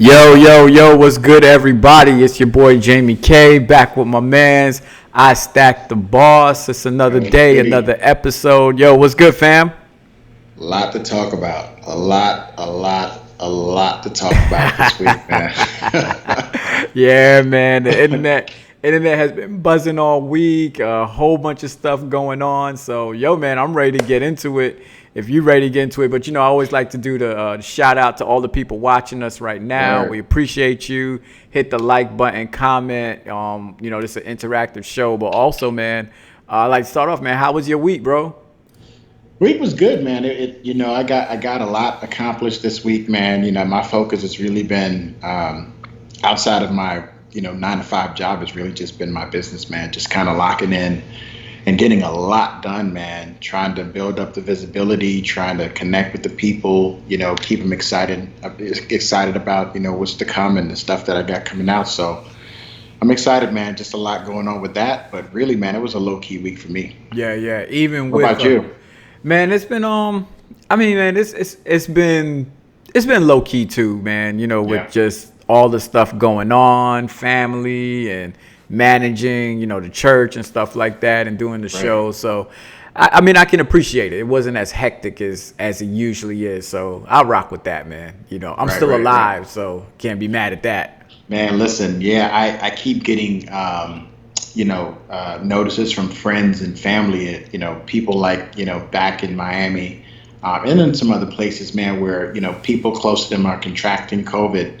Yo, yo, yo, what's good, everybody? It's your boy Jamie K back with my mans. I Stack the Boss. It's another day, another episode. Yo, what's good, fam? A lot to talk about. A lot to talk about this week, man. Yeah, man. The internet has been buzzing all week. A whole bunch of stuff going on. So, yo, man, I'm ready to get into it. If you're ready to get into it, but I always like to do the shout out to all the people watching us right now. Word. We appreciate you. Hit the like button, comment. This is an interactive show, but also, man, I'd like to start off, man. How was your week, bro? Week was good, man. I got a lot accomplished this week, man. My focus has really been outside of my 9 to 5 job has really just been my business, man. Just kind of locking in and getting a lot done, man. Trying to build up the visibility, trying to connect with the people, keep them excited about, what's to come and the stuff that I got coming out. So I'm excited, man. Just a lot going on with that. But really, man, it was a low key week for me. Yeah, yeah. Even What with about you? man, it's been man, it's been low key too, man. With Yeah. just all the stuff going on, family and managing, the church and stuff like that, and doing the Right. show. So, I can appreciate it. It wasn't as hectic as it usually is. So I'll rock with that, man. I'm Right, still right, right. alive, so can't be mad at that. Man, listen, yeah, I keep getting, notices from friends and family, people like, back in Miami, and in some other places, man, where, people close to them are contracting COVID.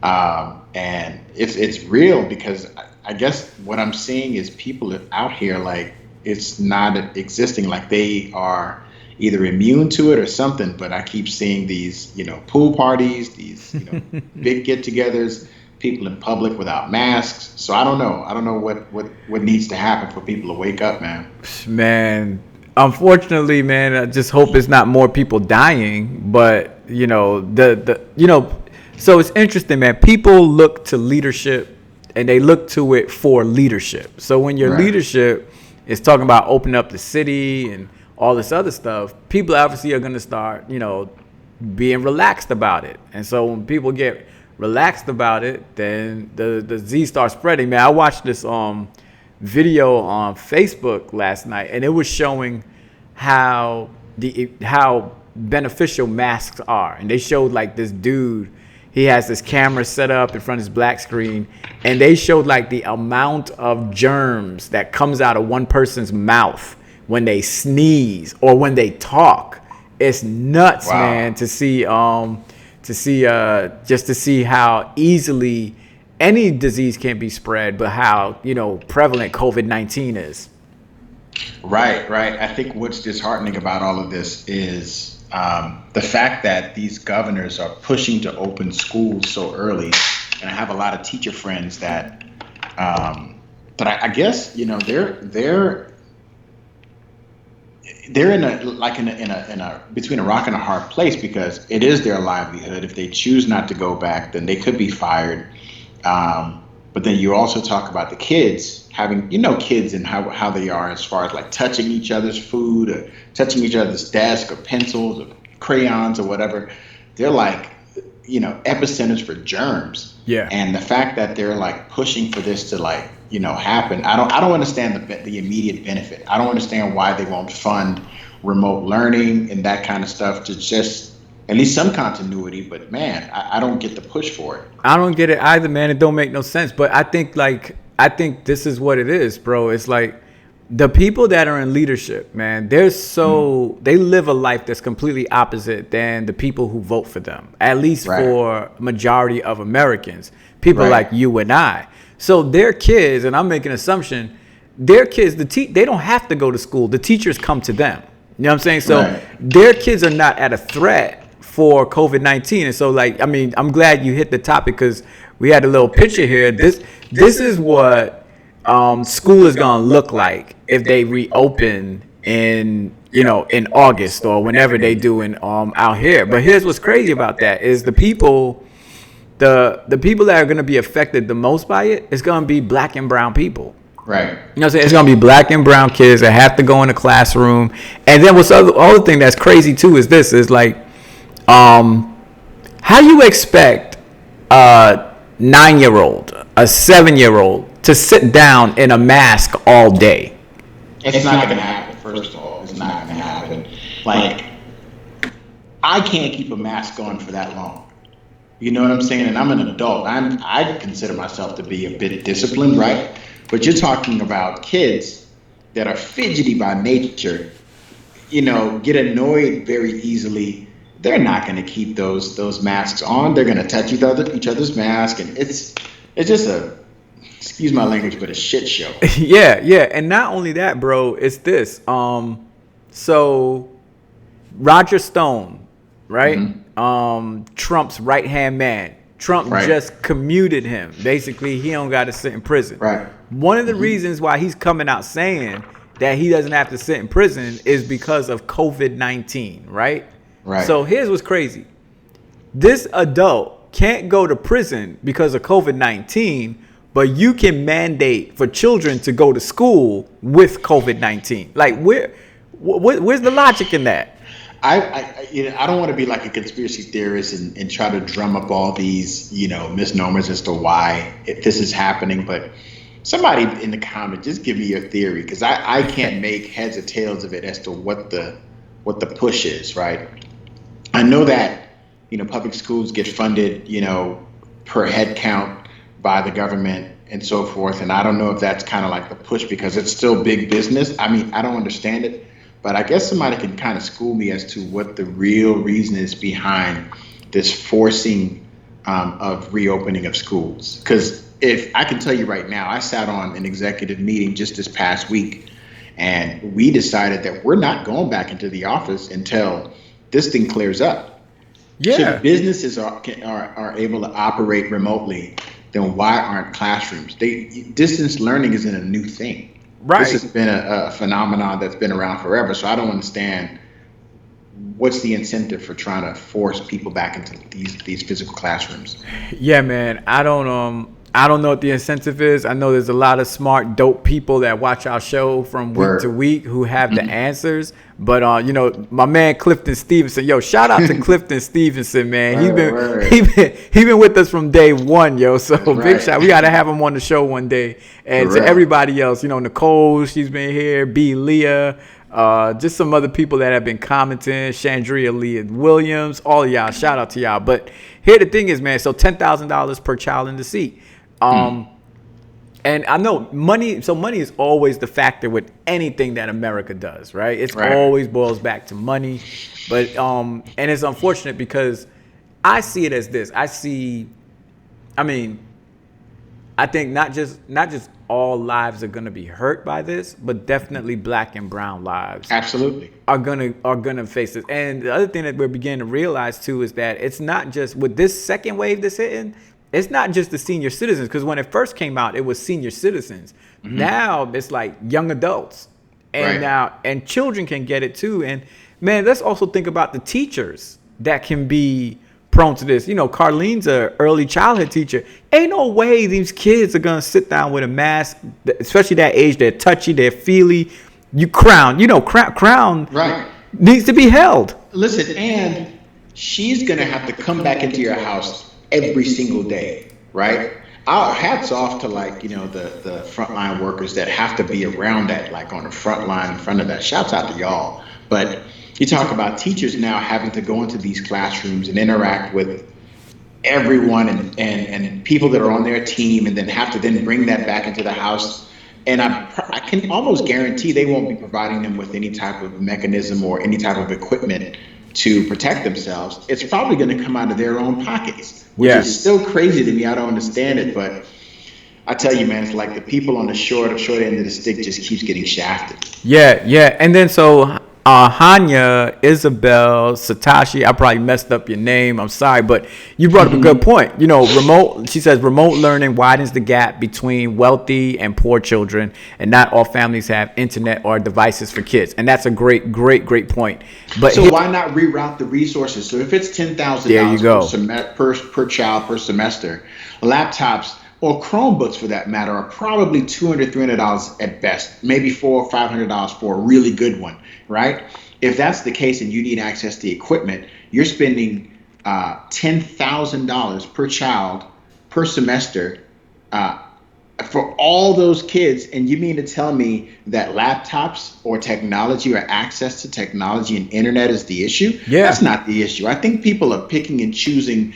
And it's real because I guess what I'm seeing is people out here, like, it's not existing, like they are either immune to it or something. But I keep seeing these, pool parties, these, big get-togethers, people in public without masks. So I don't know. I don't know what needs to happen for people to wake up, man. Man, unfortunately, man, I just hope it's not more people dying. But so it's interesting, man. People look to leadership, and they look to it for leadership. So when your Right. leadership is talking about opening up the city and all this other stuff, people obviously are going to start, being relaxed about it. And so when people get relaxed about it, then the disease starts spreading. Man, I watched this video on Facebook last night, and it was showing how beneficial masks are. And they showed like this dude, he has this camera set up in front of his black screen, and they showed like the amount of germs that comes out of one person's mouth when they sneeze or when they talk. It's nuts, Wow. man, to see just to see how easily any disease can be spread, but how prevalent COVID-19 is. Right, right. I think what's disheartening about all of this is the fact that these governors are pushing to open schools so early. And I have a lot of teacher friends that I guess they're in a between a rock and a hard place because it is their livelihood. If they choose not to go back, then they could be fired. But then you also talk about the kids having, kids and how they are as far as like touching each other's food or touching each other's desk or pencils or crayons or whatever. They're like, epicenters for germs. Yeah. And the fact that they're like pushing for this to like, happen. I don't understand the immediate benefit. I don't understand why they won't fund remote learning and that kind of stuff to just at least some continuity. But man, I don't get the push for it. I don't get it either, man. It don't make no sense. But I think this is what it is, bro. It's like the people that are in leadership, man, they live a life that's completely opposite than the people who vote for them, at least Right. for majority of Americans, people Right. like you and I. So their kids, and I'm making an assumption, their kids, they don't have to go to school. The teachers come to them. You know what I'm saying? So Right. their kids are not at a threat for COVID-19. And so, like, I'm glad you hit the topic because we had a little picture here. This is what school is gonna look like if they reopen in August or whenever they do in out here. But here's what's crazy about that is the people that are gonna be affected the most by it is gonna be black and brown people. Right. You know what I'm saying? It's going to be black and brown kids that have to go in the classroom. And then what's the other thing that's crazy too is this is like, how you expect a 9-year-old, a 7-year-old to sit down in a mask all day? It's not going to happen. First of all, it's not going to happen. Like, I can't keep a mask on for that long. You know what I'm saying? And I'm an adult. I consider myself to be a bit disciplined, right? But you're talking about kids that are fidgety by nature, get annoyed very easily. They're not going to keep those masks on. They're going to touch each other's mask, and it's just excuse my language, but a shit show. Yeah, and not only that, bro. It's this. So Roger Stone, right? Mm-hmm. Trump's right-hand man. Trump just commuted him. Basically, he don't got to sit in prison. Right. One of the reasons why he's coming out saying that he doesn't have to sit in prison is because of COVID-19, right? Right. So here's what's crazy. This adult can't go to prison because of COVID-19, but you can mandate for children to go to school with COVID-19. Like, where's the logic in that? I don't want to be like a conspiracy theorist and try to drum up all these, misnomers as to why this is happening. But somebody in the comments, just give me your theory, because I can't make heads or tails of it as to what the push is, right? I know that, public schools get funded, per head count by the government and so forth. And I don't know if that's kind of like the push because it's still big business. I mean, I don't understand it. But I guess somebody can kind of school me as to what the real reason is behind this forcing of reopening of schools. Because if I can tell you right now, I sat on an executive meeting just this past week, and we decided that we're not going back into the office until this thing clears up. Yeah. So if businesses are able to operate remotely, then why aren't classrooms? Distance learning isn't a new thing. Right. This has been a phenomenon that's been around forever. So I don't understand what's the incentive for trying to force people back into these physical classrooms. Yeah, man. I don't know what the incentive is. I know there's a lot of smart, dope people that watch our show from week to week who have the answers. But my man Clifton Stevenson, shout out to Clifton Stevenson, man. He's been with us from day one, yo. So big shout. We gotta have him on the show one day. And to everybody else, Nicole, she's been here. B. Leah, just some other people that have been commenting. Chandria Leah Williams, all of y'all. Shout out to y'all. But here the thing is, man. So $10,000 per child in the seat. And I know money is always the factor with anything that America does, right? It always boils back to money. But and it's unfortunate because I see it as this. I think not just all lives are gonna be hurt by this, but definitely black and brown lives absolutely are gonna face this. And the other thing that we're beginning to realize too is that it's not just with this second wave that's hitting. It's not just the senior citizens, because when it first came out, it was senior citizens. Now it's like young adults, and children can get it too. And man, let's also think about the teachers that can be prone to this. Carlene's a early childhood teacher. Ain't no way these kids are gonna sit down with a mask, especially that age. They're touchy, they're feely. Crown needs to be held. Listen, and she's gonna have to come back into your house every single day, right? Our hats off to the frontline workers that have to be around that, like on the front line in front of that. Shouts out to y'all. But you talk about teachers now having to go into these classrooms and interact with everyone and people that are on their team, and then have to then bring that back into the house. And I can almost guarantee they won't be providing them with any type of mechanism or any type of equipment to protect themselves. It's probably going to come out of their own pockets, which is still crazy to me. I don't understand it, but I tell you, man, it's like the people on the short end of the stick just keeps getting shafted. Yeah. And then so Hanya, Isabel, Satoshi, I probably messed up your name. I'm sorry, but you brought up a good point. She says remote learning widens the gap between wealthy and poor children, and not all families have internet or devices for kids. And that's a great point. But so why not reroute the resources? So if it's $10,000 per child per semester, laptops or Chromebooks for that matter are probably $200, $300 at best, maybe $400 or $500 for a really good one, right? If that's the case and you need access to the equipment, you're spending $10,000 per child per semester uh, for all those kids. And you mean to tell me that laptops or technology or access to technology and internet is the issue? Yeah. That's not the issue. I think people are picking and choosing,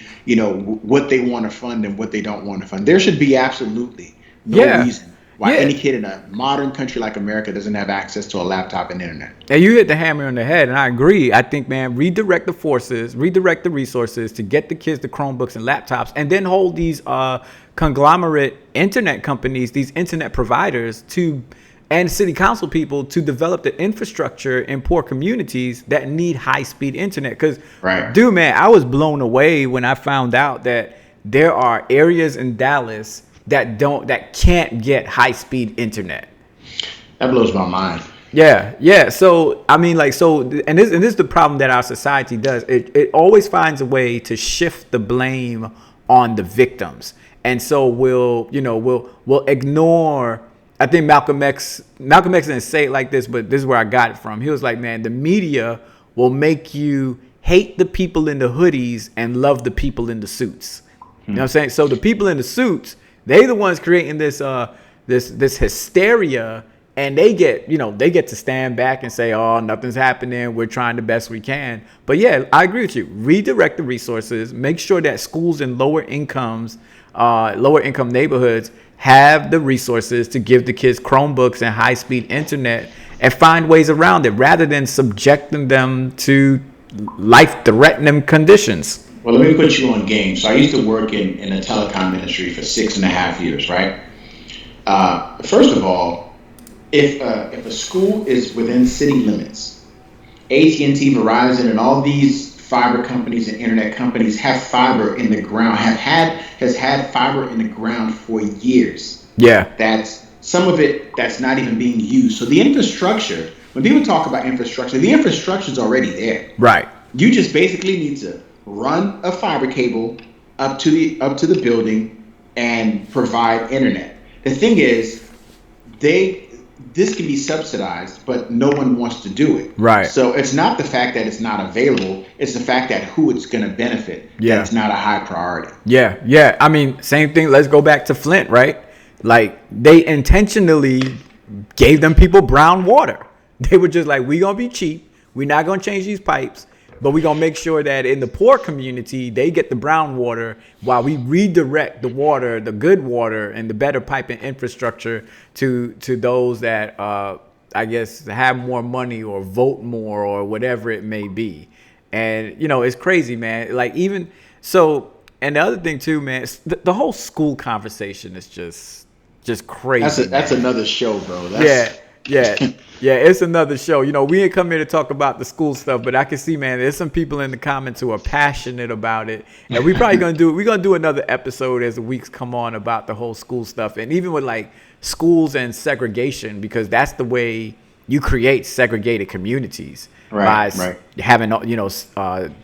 what they want to fund and what they don't want to fund. There should be absolutely no Yeah. reason why Yeah. any kid in a modern country like America doesn't have access to a laptop and internet. And you hit the hammer on the head, and I agree. I think, man, redirect the forces, redirect the resources to get the kids the Chromebooks and laptops, and then hold these conglomerate internet companies, these internet providers, and city council people to develop the infrastructure in poor communities that need high-speed internet. Because, Right. dude, man, I was blown away when I found out that there are areas in Dallas that can't get high-speed internet. That blows my mind. Yeah. So I mean, and this is the problem that our society does. It always finds a way to shift the blame on the victims, and so we'll ignore. I think Malcolm X didn't say it like this, but this is where I got it from. He was like, man, the media will make you hate the people in the hoodies and love the people in the suits. You know what I'm saying? So the people in the suits, they the ones creating this hysteria. And they get to stand back and say, oh, nothing's happening. We're trying the best we can. But yeah, I agree with you. Redirect the resources. Make sure that schools in lower income neighborhoods have the resources to give the kids Chromebooks and high-speed internet, and find ways around it rather than subjecting them to life-threatening conditions. Well, let me put you on game. So I used to work in the telecom industry for 6.5 years, right? First of all, if a school is within city limits, AT&T, Verizon, and all these fiber companies and internet companies have fiber in the ground, has had fiber in the ground for years. Yeah. That's some of it that's not even being used. So the infrastructure, when people talk about infrastructure, the infrastructure is already there. Right. You just basically need to run a fiber cable up to the building and provide internet. The thing is, this can be subsidized, but no one wants to do it. Right. So it's not the fact that it's not available, it's the fact that who it's going to benefit. Yeah. That's not a high priority. Yeah. I mean, same thing. Let's go back to Flint, right? Like, they intentionally gave them people brown water. They were just like, we're going to be cheap. We're not going to change these pipes, but we're going to make sure that in the poor community, they get the brown water while we redirect the water, the good water, and the better piping infrastructure to those that, I guess, have more money or vote more or whatever it may be. And, it's crazy, man. Like, even so, and the other thing too, man, the whole school conversation is just crazy. That's another show, bro. Yeah, it's another show. We ain't come here to talk about the school stuff, but I can see, man, there's some people in the comments who are passionate about it. And we're gonna do another episode as the weeks come on about the whole school stuff. And even with like schools and segregation, because that's the way you create segregated communities. Right. Having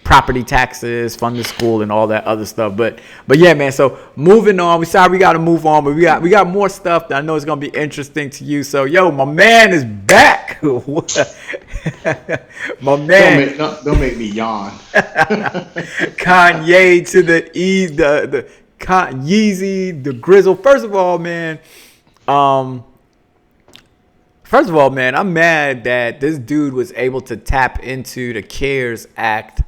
property taxes, fund the school, and all that other stuff. But yeah, man. So moving on. We got to move on, but we got more stuff that I know is gonna be interesting to you. So my man is back. My man. Don't make me yawn. Kanye to the Yeezy, the Grizzle. First of all, man. I'm mad that this dude was able to tap into the CARES Act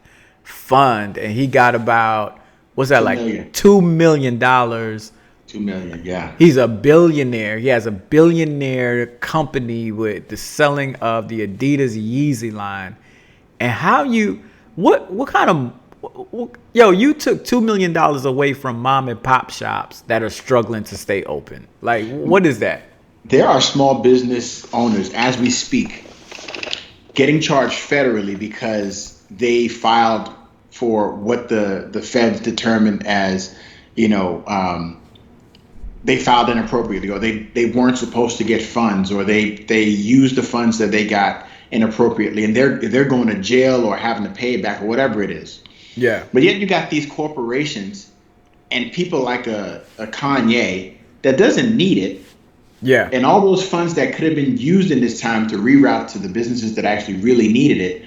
fund, and he got about, what's that, like $2 million. $2 million, yeah. He's a billionaire. He has a billionaire company with the selling of the Adidas Yeezy line. And you took $2 million away from mom and pop shops that are struggling to stay open. Like, what is that? There are small business owners, as we speak, getting charged federally because they filed for what the feds determined as, they filed inappropriately, or they weren't supposed to get funds, or they used the funds that they got inappropriately, and they're going to jail or having to pay it back or whatever it is. Yeah. But yet you got these corporations and people like a Kanye that doesn't need it. Yeah. And all those funds that could have been used in this time to reroute to the businesses that actually really needed it.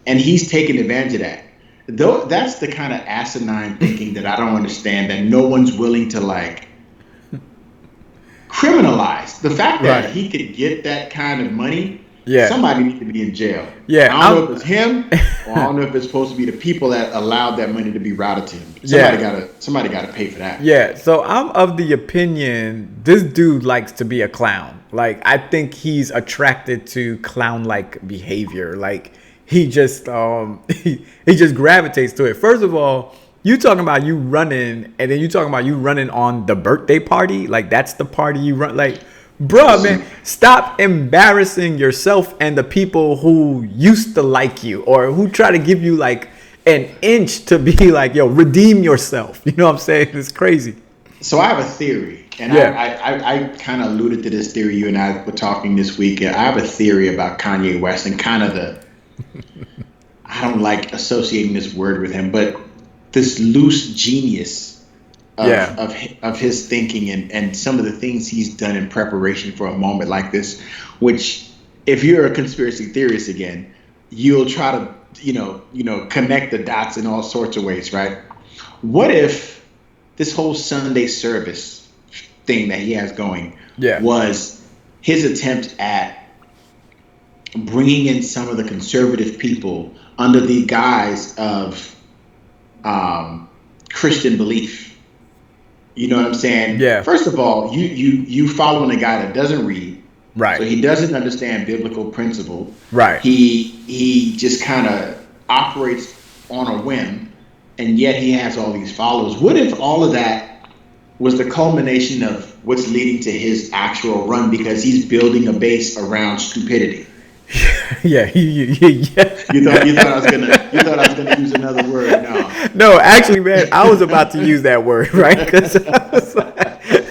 And he's taking advantage of that. though that's the kind of asinine thinking that I don't understand. That no one's willing to like criminalize the fact that Right. he could get that kind of money. Yeah. Somebody needs to be in jail. Yeah. I don't know if it's him, or I don't know if it's supposed to be the people that allowed that money to be routed to him. Somebody gotta pay for that. Yeah, so I'm of the opinion this dude likes to be a clown. Like I think he's attracted to clown-like behavior. Like he just he just gravitates to it. First of all, you talking about you running, and then you talking about you running on the birthday party. Like that's the party you run. Like, bruh, man, stop embarrassing yourself and the people who used to like you or who try to give you like an inch to be like, yo, redeem yourself. You know what I'm saying? It's crazy. So I have a theory, and Yeah. I kind of alluded to this theory. You and I were talking this week. I have a theory about Kanye West and kind of the I don't like associating this word with him, but this loose genius of Yeah. of his thinking and some of the things he's done in preparation for a moment like this. Which, if you're a conspiracy theorist again, you'll try to connect the dots in all sorts of ways, right? What if this whole Sunday service thing that he has going Yeah. was his attempt at bringing in some of the conservative people under the guise of Christian belief? You know what I'm saying? Yeah. First of all, you following a guy that doesn't read, Right. so he doesn't understand biblical principle. Right. He just kind of operates on a whim, and yet he has all these followers. What if all of that was the culmination of what's leading to his actual run because he's building a base around stupidity? Yeah. Yeah. You thought I was gonna use another word? No. No, actually, man, I was about to use that word, right? Because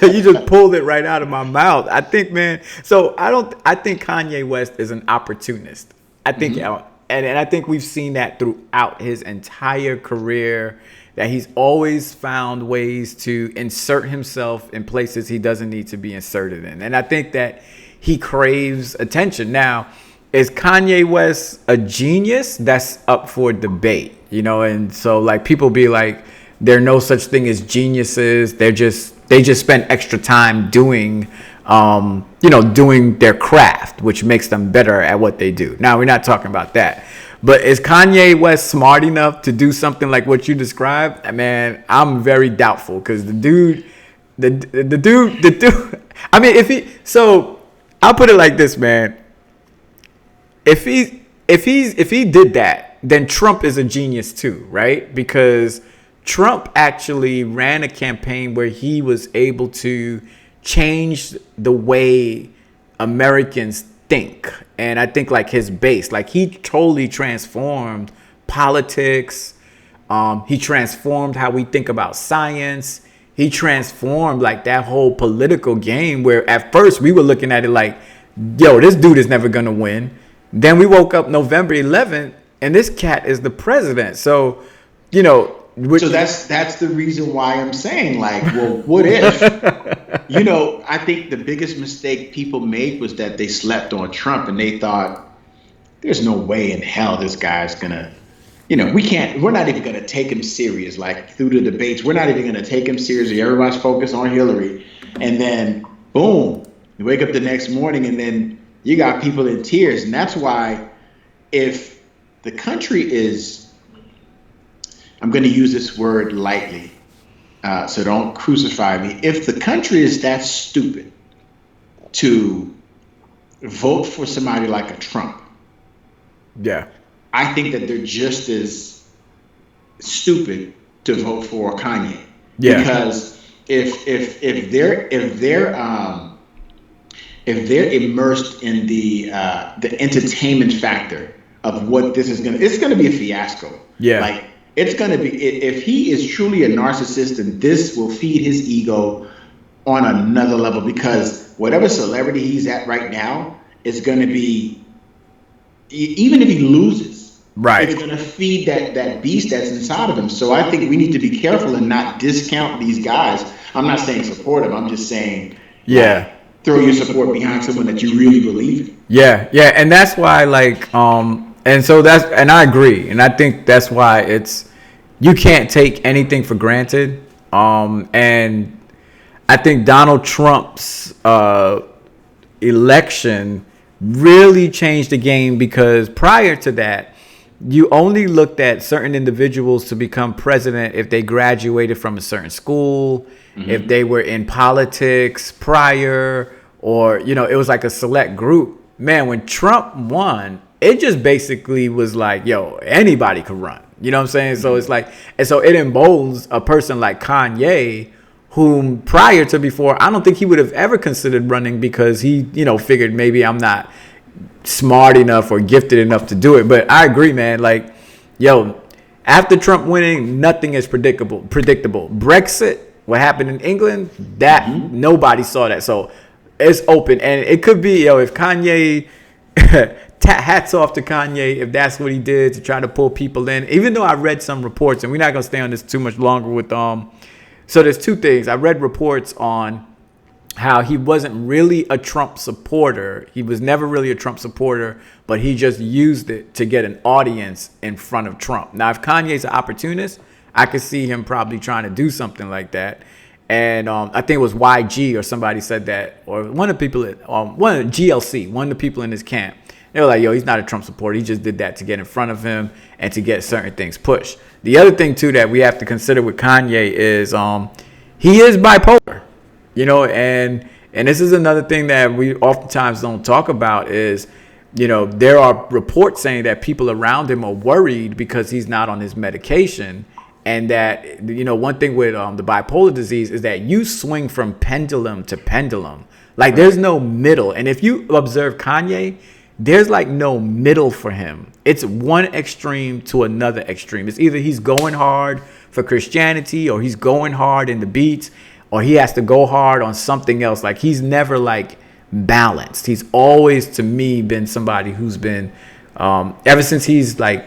you just pulled it right out of my mouth. I think, man. So I think Kanye West is an opportunist. I think, and I think we've seen that throughout his entire career. That he's always found ways to insert himself in places he doesn't need to be inserted in, and I think that he craves attention. Now, is Kanye West a genius? That's up for debate, and so like people be like, there are no such thing as geniuses. They just spend extra time doing doing their craft, which makes them better at what they do. Now, we're not talking about that. But is Kanye West smart enough to do something like what you described? Man, I'm very doubtful because the dude, I mean, so I'll put it like this, man. If he did that, then Trump is a genius too, right? Because Trump actually ran a campaign where he was able to change the way Americans think. And I think like his base, like he totally transformed politics. He transformed how we think about science. He transformed like that whole political game where at first we were looking at it like, yo, this dude is never going to win. Then we woke up November 11th and this cat is the president. So, So that's the reason why I'm saying, like, well, what if? I think the biggest mistake people made was that they slept on Trump and they thought, there's no way in hell this guy's gonna, we're not even gonna take him serious. Like through the debates, we're not even gonna take him seriously. Everybody's focused on Hillary, and then boom, you wake up the next morning and then you got people in tears, and that's why if the country is, I'm going to use this word lightly, so don't crucify me. If the country is that stupid to vote for somebody like a Trump, yeah, I think that they're just as stupid to vote for Kanye. Yeah. Because if they're immersed in the entertainment factor of what this is it's gonna be a fiasco. Yeah. Like it's gonna be, if he is truly a narcissist, then this will feed his ego on another level, because whatever celebrity he's at right now is gonna be, even if he loses, right, it's gonna feed that beast that's inside of him. So I think we need to be careful and not discount these guys. I'm not saying support them. I'm just saying, yeah, throw your support behind someone that you really believe in. Yeah, and that's why, like, and so and I agree, and I think that's why it's you can't take anything for granted. And I think Donald Trump's election really changed the game, because prior to that, you only looked at certain individuals to become president if they graduated from a certain school, if they were in politics prior, or, it was like a select group. Man, when Trump won, it just basically was like, yo, anybody could run. You know what I'm saying? So it's like, and so it emboldens a person like Kanye, whom prior to before, I don't think he would have ever considered running, because he, figured maybe I'm not smart enough or gifted enough to do it. But I agree, man. Like, yo, after Trump winning, nothing is predictable. Brexit, what happened in England, that nobody saw that. So it's open, and it could be, if Kanye, hats off to Kanye if that's what he did to try to pull people in. Even though I read some reports, and we're not gonna stay on this too much longer with So there's two things. I read reports on how he wasn't really a Trump supporter. He was never really a Trump supporter, but he just used it to get an audience in front of Trump. Now, if Kanye's an opportunist, I could see him probably trying to do something like that. And I think it was YG or somebody said that, or one of the people, GLC, one of the people in his camp. They were like, yo, he's not a Trump supporter. He just did that to get in front of him and to get certain things pushed. The other thing, too, that we have to consider with Kanye is he is bipolar, and this is another thing that we oftentimes don't talk about is, there are reports saying that people around him are worried because he's not on his medication. And that, one thing with the bipolar disease is that you swing from pendulum to pendulum. Like, there's no middle. And if you observe Kanye, there's like no middle for him. It's one extreme to another extreme. It's either he's going hard for Christianity, or he's going hard in the beats, or he has to go hard on something else. Like, he's never like balanced. He's always, to me, been somebody who's been, ever since he's like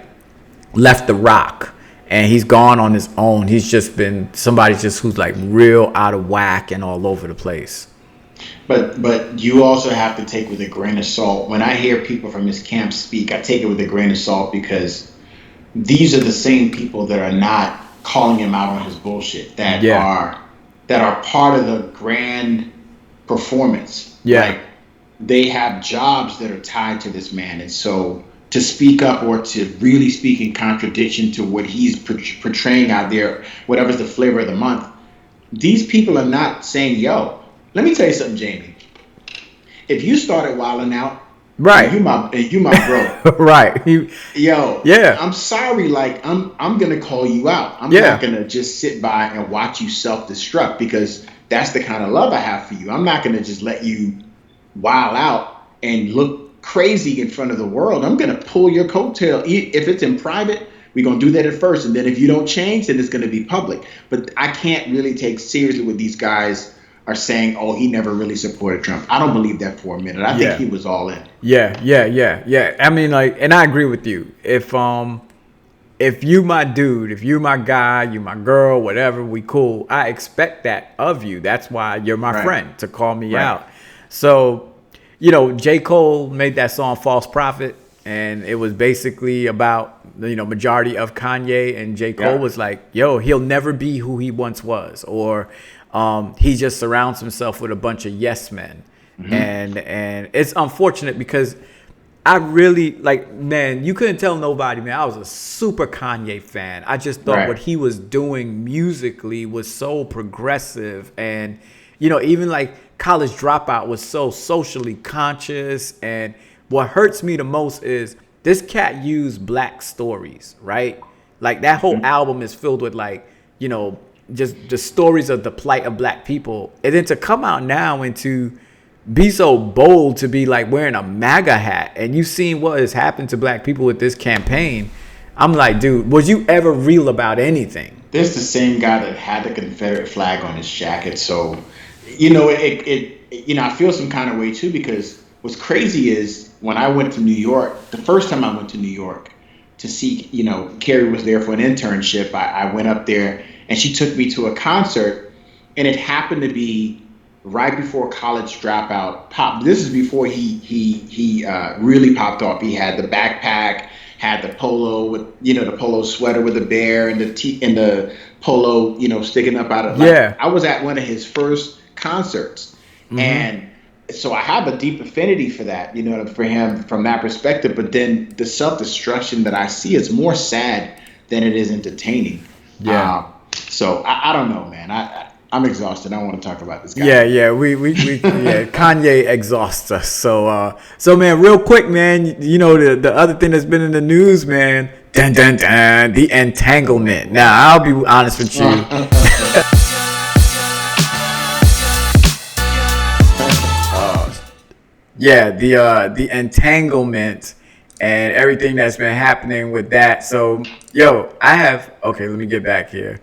left the rock and he's gone on his own, he's just been somebody just who's like real out of whack and all over the place. But you also have to take with a grain of salt. When I hear people from his camp speak, I take it with a grain of salt, because these are the same people that are not calling him out on his bullshit, that are part of the grand performance. Yeah. Like, they have jobs that are tied to this man, and so to speak up or to really speak in contradiction to what he's portraying out there, whatever's the flavor of the month, these people are not saying, yo, let me tell you something, Jamie. If you started wilding out, right, you my bro, right? Yeah. I'm sorry. Like, I'm gonna call you out. I'm not gonna just sit by and watch you self-destruct, because that's the kind of love I have for you. I'm not gonna just let you wild out and look crazy in front of the world. I'm gonna pull your coattail. If it's in private, we're gonna do that at first, and then if you don't change, then it's gonna be public. But I can't really take seriously what these guys are saying, oh, he never really supported Trump. I don't believe that for a minute. I think he was all in. Yeah. I mean, like, and I agree with you. If you my dude, if you my guy, you my girl, whatever, we cool. I expect that of you. That's why you're my friend, to call me out. So, J. Cole made that song False Prophet, and it was basically about, majority of Kanye, and J. Cole was like, yo, he'll never be who he once was, or he just surrounds himself with a bunch of yes men. And it's unfortunate, because I really, like, man, you couldn't tell nobody, man, I was a super Kanye fan. I just thought what he was doing musically was so progressive. And, even like College Dropout was so socially conscious. And what hurts me the most is this cat used black stories, right? Like, that whole album is filled with, like, just the stories of the plight of black people. And then to come out now and to be so bold to be like wearing a MAGA hat, and you've seen what has happened to black people with this campaign. I'm like, dude, was you ever real about anything? This is the same guy that had the Confederate flag on his jacket. So, I feel some kind of way too, because what's crazy is when I went to New York, the first time I went to New York to see, Carrie was there for an internship. I went up there, and she took me to a concert, and it happened to be right before College Dropout popped. This is before he really popped off. He had the backpack, had the polo with, the polo sweater with the bear and and the polo, sticking up out of, like, Yeah. I was at one of his first concerts, and so I have a deep affinity for that, for him from that perspective. But then the self-destruction that I see is more sad than it is entertaining. Yeah. So I don't know, man. I'm exhausted. I don't want to talk about this guy. Yeah, we yeah, Kanye exhausts us. So man, real quick, man, the other thing that's been in the news, man, the entanglement. Now, I'll be honest with you. Yeah, the entanglement and everything that's been happening with that. So, okay, let me get back here.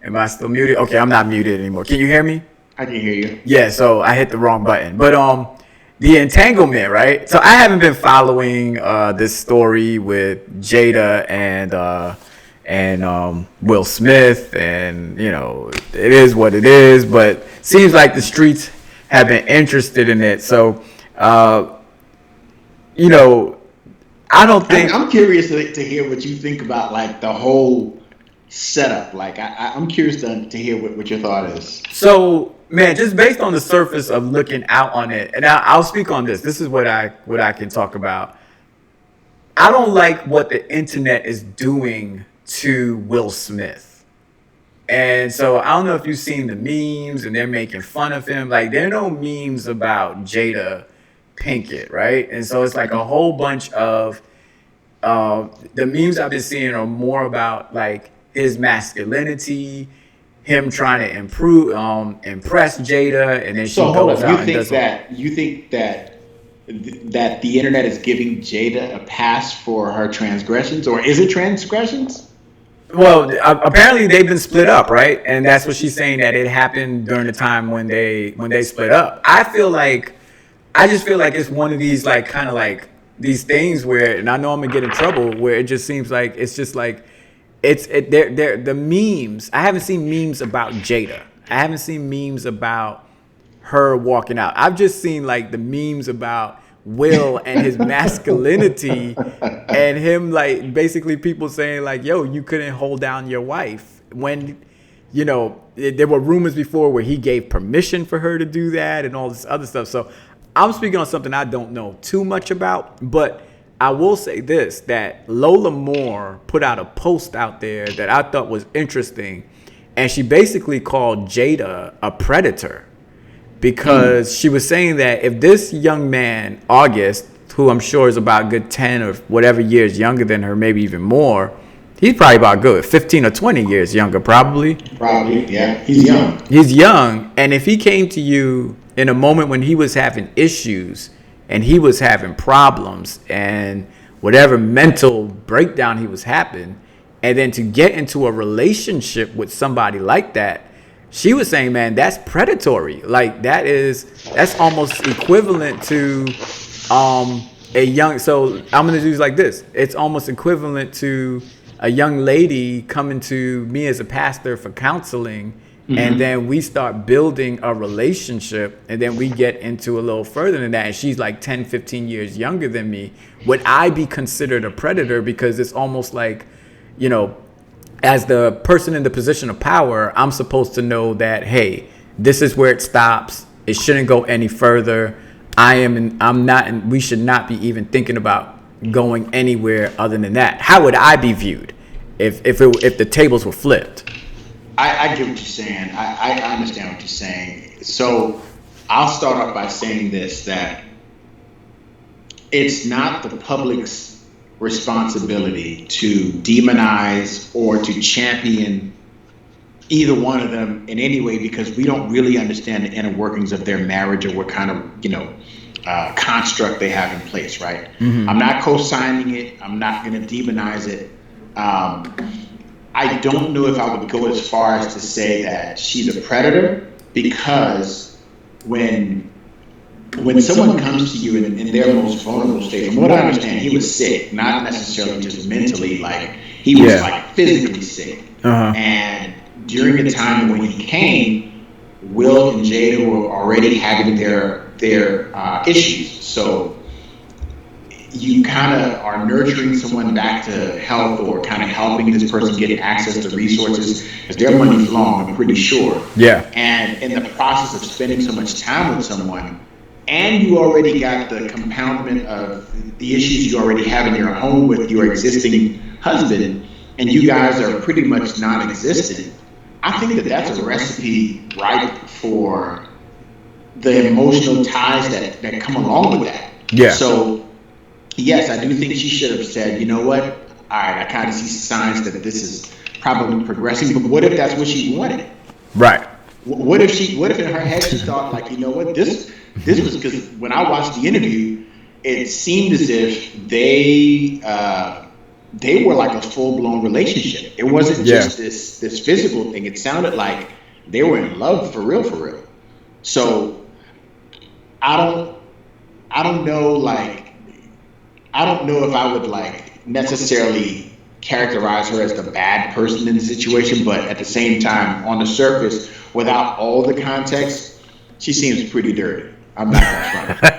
Am I still muted? Okay, I'm not muted anymore. Can you hear me? I can hear you. Yeah, so I hit the wrong button. But the entanglement, right? So I haven't been following this story with Jada and Will Smith, and it is what it is. But seems like the streets have been interested in it. So, I don't think. I'm curious to hear what you think about, like, the whole setup. Like, I'm curious to hear what your thought is. So, man, just based on the surface of looking out on it, and I'll speak on this. This is what I can talk about. I don't like what the internet is doing to Will Smith. And so I don't know if you've seen the memes, and they're making fun of him. Like, there are no memes about Jada Pinkett, right? And so it's like a whole bunch of the memes I've been seeing are more about, like, his masculinity, him trying to impress Jada, and then she goes out and does. You think that the internet is giving Jada a pass for her transgressions, or is it transgressions? Well, apparently they've been split up, right? And that's what she's saying, that it happened during the time when they split up. I just feel like it's one of these, like, kind of like these things where, and I know I'm gonna get in trouble, where it just seems like it's just like they're the memes. I haven't seen memes about Jada. I haven't seen memes about her walking out. I've just seen, like, the memes about Will and his masculinity, and him, like, basically people saying, like, yo, you couldn't hold down your wife, when there were rumors before where he gave permission for her to do that and all this other stuff. So I'm speaking on something I don't know too much about, but I will say this, that Lola Moore put out a post out there that I thought was interesting, and she basically called Jada a predator, because she was saying that if this young man, August, who I'm sure is about a good 10 or whatever years younger than her, maybe even more, he's probably about good 15 or 20 years younger, probably. Probably, yeah. He's young. He's young, and if he came to you in a moment when he was having issues and he was having problems and whatever mental breakdown he was having, and then to get into a relationship with somebody like that, she was saying, man, that's predatory. Like, that's almost equivalent to a young, so I'm going to do it like this. It's almost equivalent to a young lady coming to me as a pastor for counseling, and then we start building a relationship, and then we get into a little further than that, and she's like 10, 15 years younger than me. Would I be considered a predator? Because it's almost like, as the person in the position of power, I'm supposed to know that, hey, this is where it stops. It shouldn't go any further. We should not be even thinking about going anywhere other than that. How would I be viewed if the tables were flipped? I get what you're saying. I understand what you're saying. So I'll start off by saying this, that it's not the public's responsibility to demonize or to champion either one of them in any way, because we don't really understand the inner workings of their marriage or what kind of construct they have in place, right? I'm not co-signing it. I'm not going to demonize it. I don't know if I would go as far as to say that she's a predator, because when someone comes to you in their most vulnerable state, from what I understand, he was sick, not necessarily just mentally, like he was like physically sick. And during the time when he came, Will and Jada were already having their issues. So you kind of are nurturing someone back to health, or kind of helping this person get access to resources, because their money's long, I'm pretty sure. Yeah. And in the process of spending so much time with someone, and you already got the compoundment of the issues you already have in your home with your existing husband, and you guys are pretty much non-existent, I think that that's a recipe ripe for the emotional ties that come along with that. Yeah. So, yes, I do think she should have said, you know what? All right, I kind of see signs that this is probably progressing, but what if that's what she wanted? Right. What if in her head she thought, like, you know what, this was, because when I watched the interview, it seemed as if they were like a full blown relationship. It wasn't just this physical thing. It sounded like they were in love for real, for real. So I don't know, like, I don't know if I would like necessarily characterize her as the bad person in the situation, but at the same time, on the surface, without all the context, she seems pretty dirty. I'm not gonna front.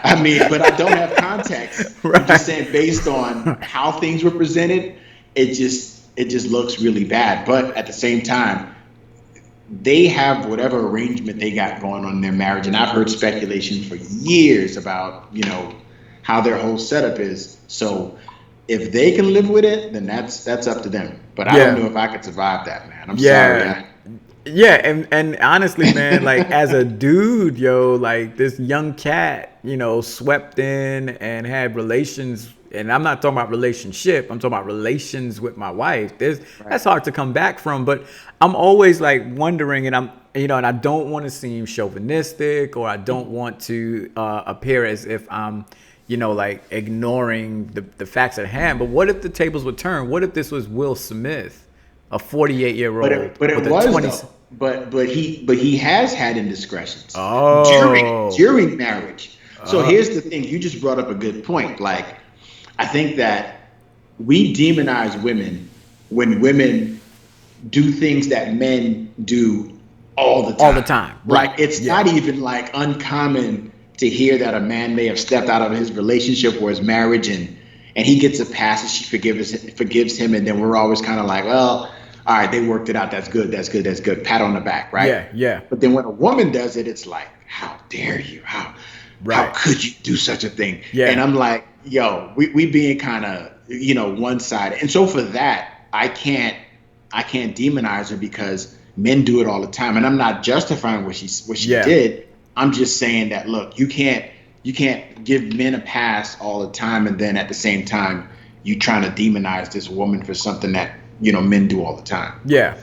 I mean, but I don't have context. Right. I'm just saying, based on how things were presented, it just looks really bad. But at the same time, they have whatever arrangement they got going on in their marriage, and I've heard speculation for years about, you know, how their whole setup is. So if they can live with it, then that's up to them. But I don't know if I could survive that, man. I'm sorry. Yeah, and honestly, man, like as a dude, yo, like this young cat, you know, swept in and had relations, and I'm not talking about relationship, I'm talking about relations with my wife. That's hard to come back from, but I'm always like wondering, and and I don't want to seem chauvinistic, or I don't want to appear as if I'm, like ignoring the facts at hand. But what if the tables would turn? What if this was Will Smith, a 48-year-old? But it was though. But he has had indiscretions Oh. during marriage. So here's the thing: you just brought up a good point. Like, I think that we demonize women when women do things that men do all the time. All the time. Right. Like, it's not even like uncommon to hear that a man may have stepped out of his relationship or his marriage, and he gets a pass and she forgives him, and then we're always kind of like, well, all right, they worked it out. That's good. Pat on the back, right? Yeah. But then when a woman does it, it's like, how dare you? How could you do such a thing? Yeah. And I'm like, yo, we being kind of, one-sided. And so for that, I can't demonize her, because men do it all the time. And I'm not justifying what she did. I'm just saying that, look, you can't give men a pass all the time, and then at the same time you trying to demonize this woman for something that men do all the time. Yeah.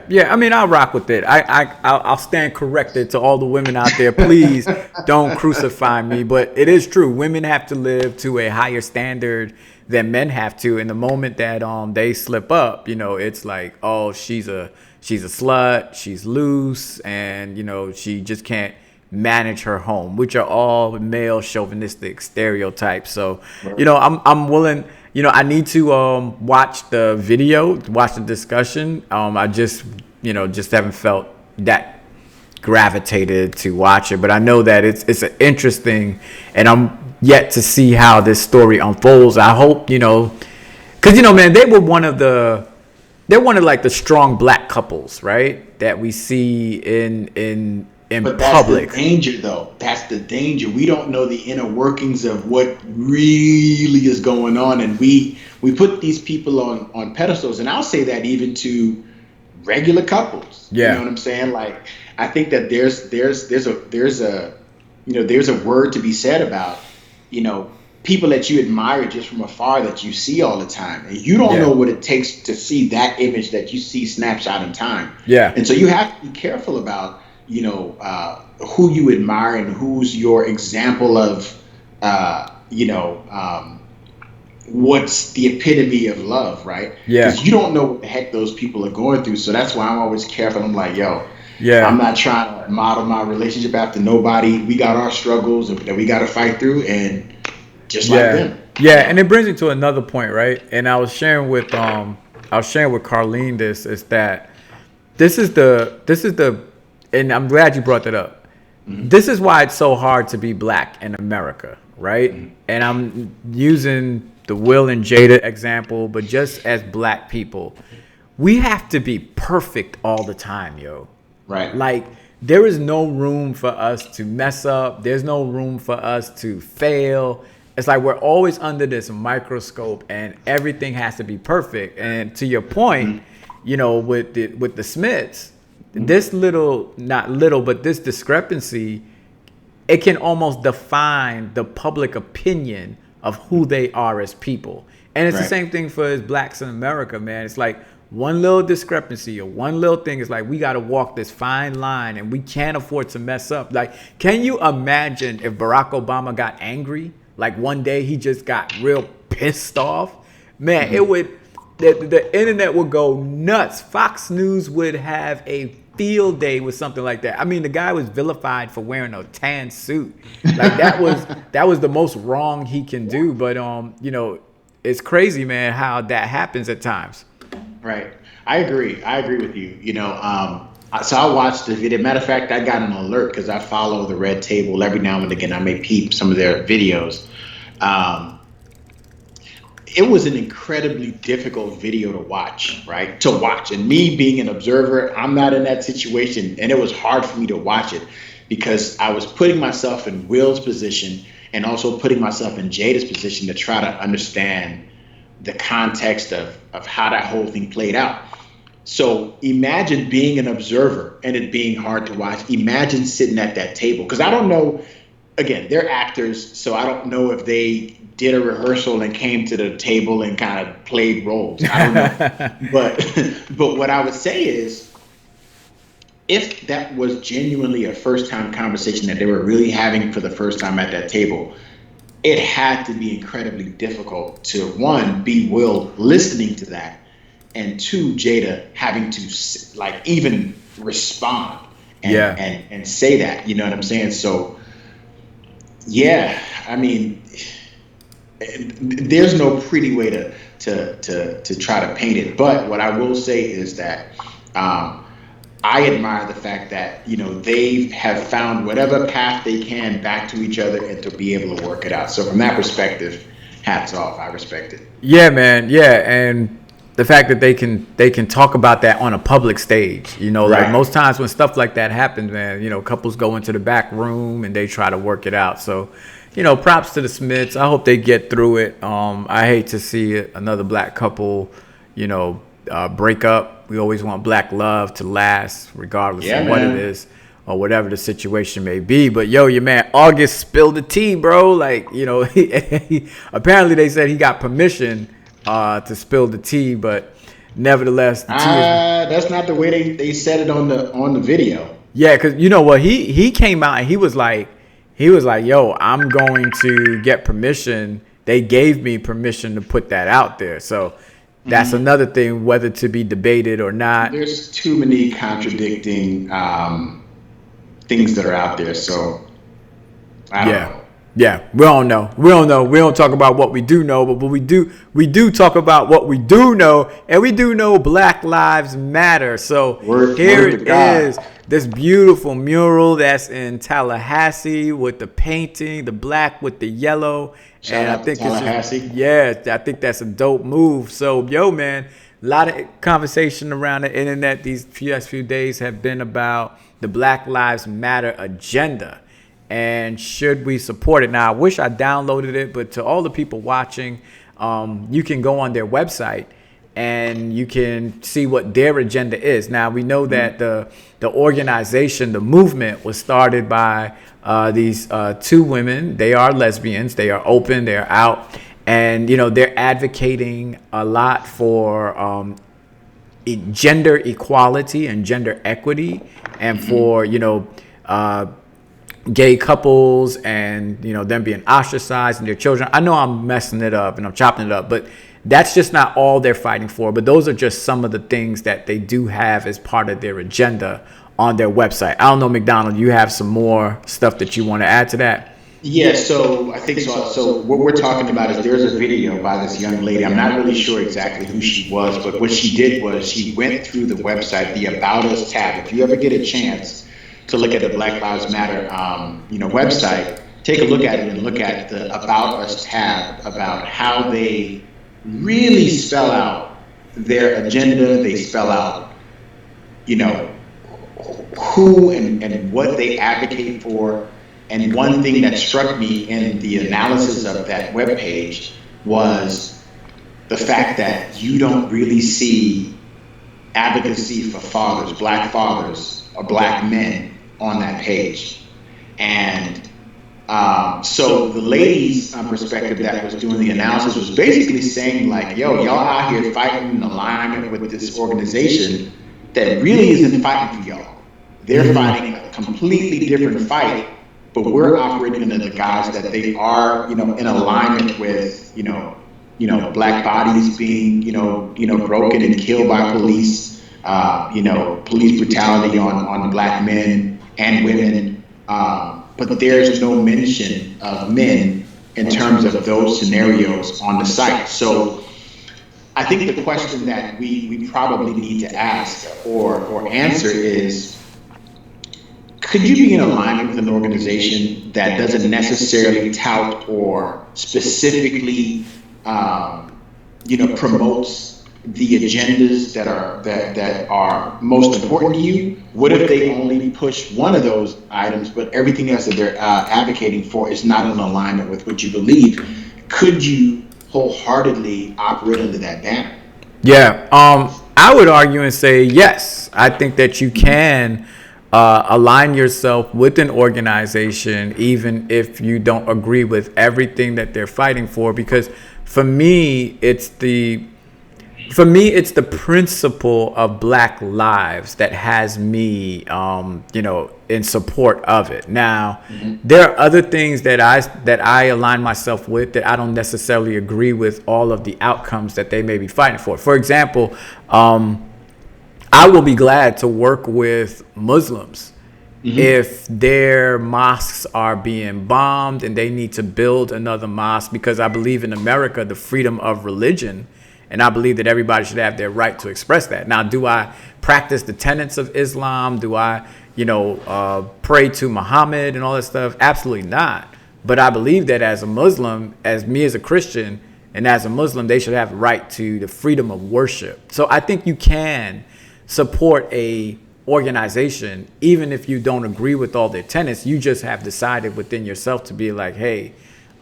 I mean, I'll rock with it. I'll stand corrected to all the women out there. Please don't crucify me. But it is true. Women have to live to a higher standard than men have to. And the moment that they slip up, it's like, oh, she's a slut, she's loose, and she just can't manage her home, which are all male chauvinistic stereotypes. So, I'm willing. I need to watch the video, watch the discussion. I just haven't felt that gravitated to watch it. But I know that it's an interesting, and I'm yet to see how this story unfolds. I hope, because man, they're one of like the strong black couples, right? That we see in but public. That's the danger, though. That's the danger. We don't know the inner workings of what really is going on, and we put these people on pedestals. And I'll say that even to regular couples. Yeah. You know what I'm saying? Like, I think that there's a word to be said about, people that you admire just from afar, that you see all the time, and you don't know what it takes to see that image that you see snapshot in time. Yeah. And so you have to be careful about who you admire and who's your example of, what's the epitome of love, right? Yeah. Because you don't know what the heck those people are going through. So that's why I'm always careful. I'm like, I'm not trying to model my relationship after nobody. We got our struggles that we got to fight through, and just like them. Yeah, and it brings me to another point, right? And I was sharing with Carlene is that this is the and I'm glad you brought that up. Mm-hmm. This is why it's so hard to be black in America. right? And I'm using the Will and Jada example, but just as black people, we have to be perfect all the time, yo. Right. Like, there is no room for us to mess up. There's no room for us to fail. It's like we're always under this microscope and everything has to be perfect. And to your point, you know, with the Smiths, this little, not little, but this discrepancy, it can almost define the public opinion of who they are as people. And it's the same thing for as blacks in America, man. It's like one little discrepancy or one little thing is like, we got to walk this fine line and we can't afford to mess up. Like, can you imagine if Barack Obama got angry? Like one day he just got real pissed off, man, it would, the internet would go nuts. Fox News would have a field day with something like that. I mean, the guy was vilified for wearing a tan suit. Like that was the most wrong he can do. But you know, it's crazy, man, how that happens at times. Right. I agree with you. You know, so I watched the video. Matter of fact, I got an alert because I follow the Red Table every now and again. I may peep some of their videos. It was an incredibly difficult video to watch, right? To watch. And me being an observer, I'm not in that situation. And it was hard for me to watch it because I was putting myself in Will's position and also putting myself in Jada's position to try to understand the context of how that whole thing played out. So imagine being an observer and it being hard to watch. Imagine sitting at that table. Because I don't know, again, they're actors, so I don't know if they did a rehearsal and came to the table and kind of played roles. I don't know. But what I would say is, if that was genuinely a first-time conversation that they were really having for the first time at that table, it had to be incredibly difficult to, one, be Will listening to that, and two, Jada having to like even respond and say that, you know what I'm saying? So, yeah, I mean, there's no pretty way to try to paint it. But what I will say is that I admire the fact that, you know, they have found whatever path they can back to each other and to be able to work it out. So from that perspective, hats off. I respect it. Yeah, man. Yeah. And the fact that they can talk about that on a public stage, you know, like most times when stuff like that happens, man, you know, couples go into the back room and they try to work it out. So, you know, props to the Smiths. I hope they get through it. I hate to see another black couple, you know, break up. We always want black love to last, regardless of what it is or whatever the situation may be. But yo, your man August spilled the tea, bro. Like, you know, apparently they said he got permission to spill the tea, but nevertheless, the tea that's not the way they said it on the video. Yeah, because you know what, he came out and he was like, yo, I'm going to get permission. They gave me permission to put that out there. So that's another thing, whether to be debated or not. There's too many contradicting things that are out there. So I don't know. Yeah, we don't know. We don't talk about what we do know, but we do talk about what we do know, and we do know Black Lives Matter. So here it is, this beautiful mural that's in Tallahassee with the painting, the black with the yellow. Shout out to Tallahassee. I think that's a dope move. So, yo, man, a lot of conversation around the internet these few days have been about the Black Lives Matter agenda. And should we support it? Now, I wish I downloaded it, but to all the people watching, you can go on their website and you can see what their agenda is. Now, we know that the organization, the movement was started by these two women. They are lesbians. They are open. They are out. And, you know, they're advocating a lot for gender equality and gender equity and for, you know, gay couples and, you know, them being ostracized and their children. I know I'm messing it up and I'm chopping it up, but that's just not all they're fighting for. But those are just some of the things that they do have as part of their agenda on their website. I don't know, McDonald, you have some more stuff that you want to add to that? Yeah, so I think so. So what we're talking about is there's a video by this young lady. I'm not really sure exactly who she was, but what she did was she went through the website, the About Us tab. If you ever get a chance to look at the Black Lives Matter, you know, website, take a look at it and look at the About Us tab about how they really spell out their agenda. They spell out, you know, who and what they advocate for. And one thing that struck me in the analysis of that webpage was the fact that you don't really see advocacy for fathers, or black men on that page. And so the lady's perspective that was doing the analysis was basically saying like, yo, y'all out here fighting in alignment with this organization that really isn't fighting for y'all. They're fighting a completely different fight, but we're operating under the guise that they are, in alignment with, black bodies being, broken and killed by police, police brutality on black men and women. But there's no mention of men in terms of those scenarios on the site. So I think the question that we probably need to ask or answer is, could you be in alignment with an organization that doesn't necessarily tout or specifically, promotes the agendas that are most important to you? What if they only push one of those items, but everything else that they're advocating for is not in alignment with what you believe? Could you wholeheartedly operate under that banner? Yeah, I would argue and say yes. I think that you can align yourself with an organization even if you don't agree with everything that they're fighting for, because for me it's the principle of Black lives that has me in support of it. Now, there are other things that I align myself with that I don't necessarily agree with all of the outcomes that they may be fighting for. For example, I will be glad to work with Muslims if their mosques are being bombed and they need to build another mosque, because I believe in America the freedom of religion, and I believe that everybody should have their right to express that. Now, do I practice the tenets of Islam? Do I, pray to Muhammad and all that stuff? Absolutely not. But I believe that as a Muslim, as a Christian, and as a Muslim, they should have the right to the freedom of worship. So I think you can support a organization even if you don't agree with all their tenets. You just have decided within yourself to be like, hey,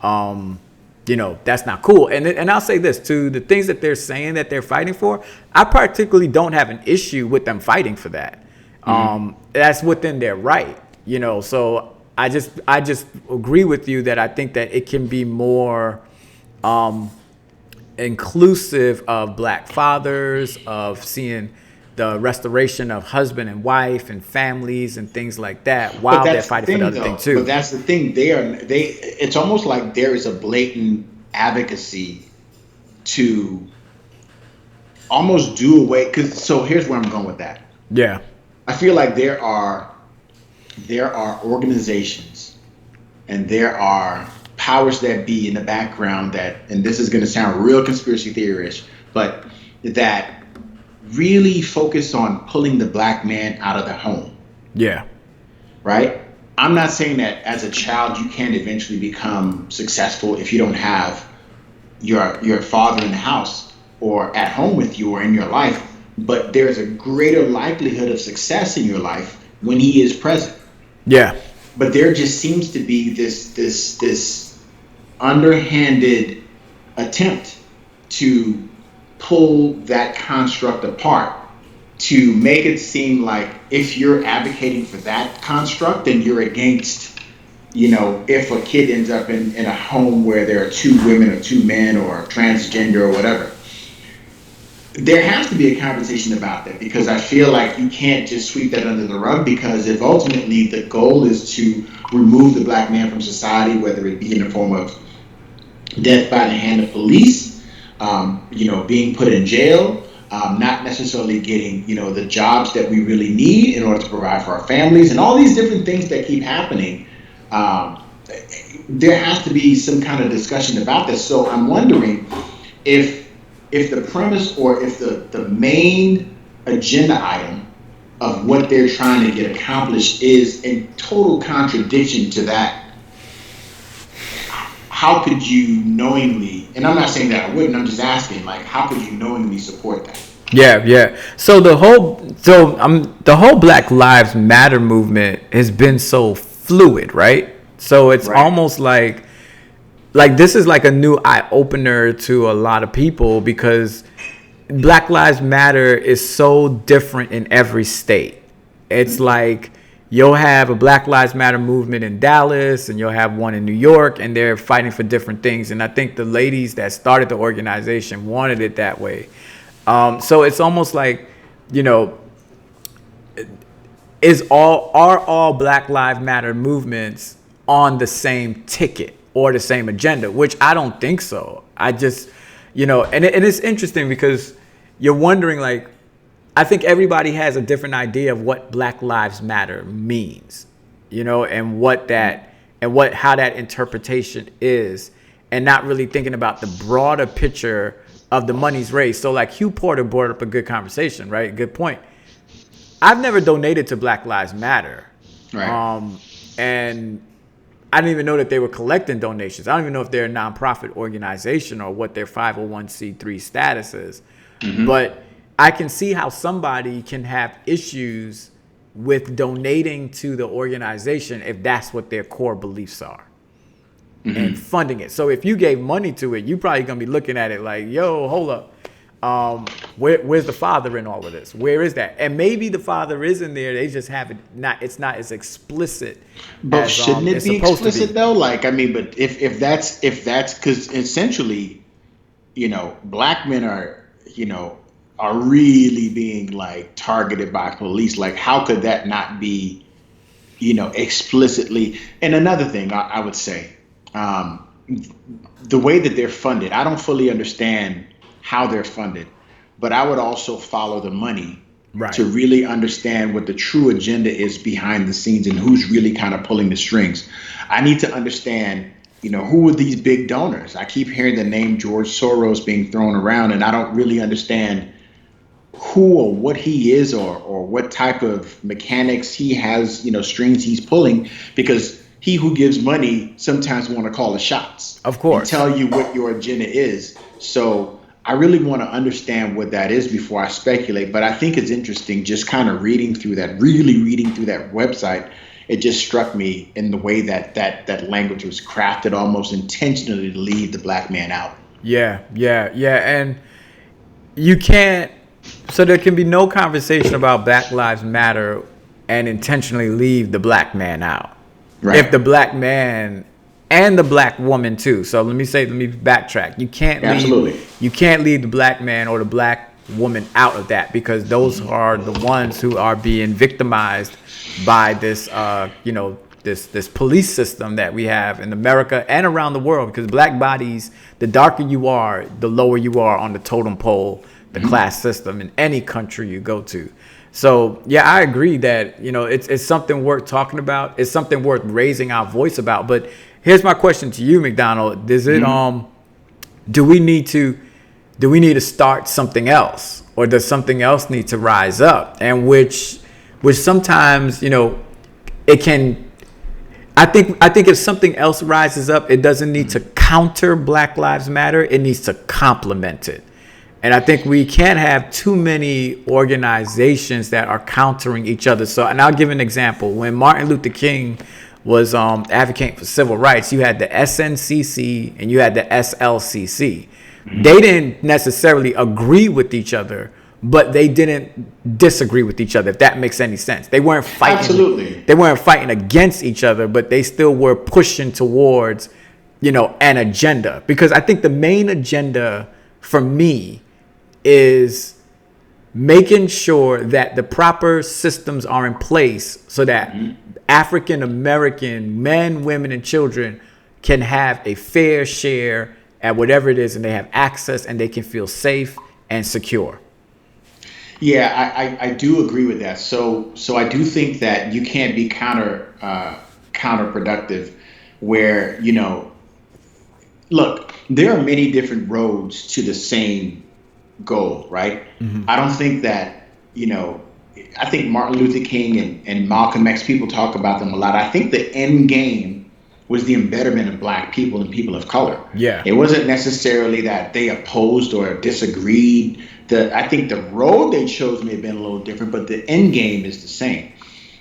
that's not cool. And I'll say this too, the things that they're saying that they're fighting for, I particularly don't have an issue with them fighting for that. That's within their right, so I just agree with you that I think that it can be more inclusive of Black fathers, of seeing the restoration of husband and wife and families and things like that, while they're fighting for the other thing too. But that's the thing. It's almost like there is a blatant advocacy to almost do away. So here's where I'm going with that. Yeah. I feel like there are organizations and there are powers that be in the background that, and this is going to sound real conspiracy theory-ish, but that really focus on pulling the Black man out of the home. Yeah. Right? I'm not saying that as a child you can't eventually become successful if you don't have your father in the house or at home with you or in your life, but there's a greater likelihood of success in your life when he is present. Yeah. But there just seems to be this underhanded attempt to pull that construct apart, to make it seem like if you're advocating for that construct, then you're against, if a kid ends up in a home where there are two women or two men or transgender or whatever. There has to be a conversation about that, because I feel like you can't just sweep that under the rug, because if ultimately the goal is to remove the Black man from society, whether it be in the form of death by the hand of police, being put in jail, not necessarily getting, the jobs that we really need in order to provide for our families, and all these different things that keep happening, there has to be some kind of discussion about this. So I'm wondering if the premise, or if the main agenda item of what they're trying to get accomplished is in total contradiction to that, how could you knowingly, and I'm not saying that I wouldn't, I'm just asking, like, how could you knowingly support that? Yeah, yeah. So the whole Black Lives Matter movement has been so fluid, right? So it's Right. almost like this is like a new eye opener to a lot of people because Black Lives Matter is so different in every state. It's like you'll have a Black Lives Matter movement in Dallas and you'll have one in New York, and they're fighting for different things. And I think the ladies that started the organization wanted it that way. So it's almost like, you know, are all Black Lives Matter movements on the same ticket or the same agenda? Which I don't think so. I just, and it's interesting because you're wondering, like, I think everybody has a different idea of what Black Lives Matter means, and how that interpretation is, and not really thinking about the broader picture of the money's raised. So like Hugh Porter brought up a good conversation, right? Good point. I've never donated to Black Lives Matter. Right. And I didn't even know that they were collecting donations. I don't even know if they're a nonprofit organization or what their 501c3 status is. Mm-hmm. But I can see how somebody can have issues with donating to the organization if that's what their core beliefs are. Mm-hmm. And funding it. So if you gave money to it, you probably gonna be looking at it like, yo, hold up. Where's the Father in all of this? Where is that? And maybe the Father is in there. They just have it not. It's not as explicit. But shouldn't it be explicit though? Like, I mean, but if that's because essentially, black men are really being like targeted by police. Like, how could that not be, explicitly? And another thing I would say, the way that they're funded, I don't fully understand how they're funded, but I would also follow the money to really understand what the true agenda is behind the scenes and who's really kind of pulling the strings. I need to understand, who are these big donors? I keep hearing the name George Soros being thrown around, and I don't really understand who or what he is or what type of mechanics he has, strings he's pulling, because he who gives money sometimes want to call the shots. Of course. And tell you what your agenda is. So I really want to understand what that is before I speculate. But I think it's interesting just kind of reading through that website. It just struck me in the way that language was crafted almost intentionally to leave the black man out. Yeah. And you can't. So there can be no conversation about Black Lives Matter and intentionally leave the black man out. Right. If the black man and the black woman too. So let me backtrack. You can't leave the black man or the black woman out of that, because those are the ones who are being victimized by this, this police system that we have in America and around the world. Because black bodies, the darker you are, the lower you are on the totem pole, the class system in any country you go to. So yeah, I agree that it's something worth talking about. It's something worth raising our voice about. But here's my question to you, McDonald: Is it do we need to start something else, or does something else need to rise up? And which sometimes it can. I think if something else rises up, it doesn't need to counter Black Lives Matter. It needs to complement it. And I think we can't have too many organizations that are countering each other. So, and I'll give an example. When Martin Luther King was advocating for civil rights, you had the SNCC and you had the SLCC. They didn't necessarily agree with each other, but they didn't disagree with each other, if that makes any sense. They weren't fighting. Absolutely. They weren't fighting against each other, but they still were pushing towards, an agenda. Because I think the main agenda for me is making sure that the proper systems are in place so that African American men, women, and children can have a fair share at whatever it is, and they have access and they can feel safe and secure. Yeah, I do agree with that. So I do think that you can't be counterproductive where, look, there are many different roads to the same goal, right? I don't think that, I think Martin Luther King and Malcolm X, people talk about them a lot. I think the end game was the embetterment of Black people and people of color. Yeah. It wasn't necessarily that they opposed or disagreed. I think the road they chose may have been a little different, but the end game is the same.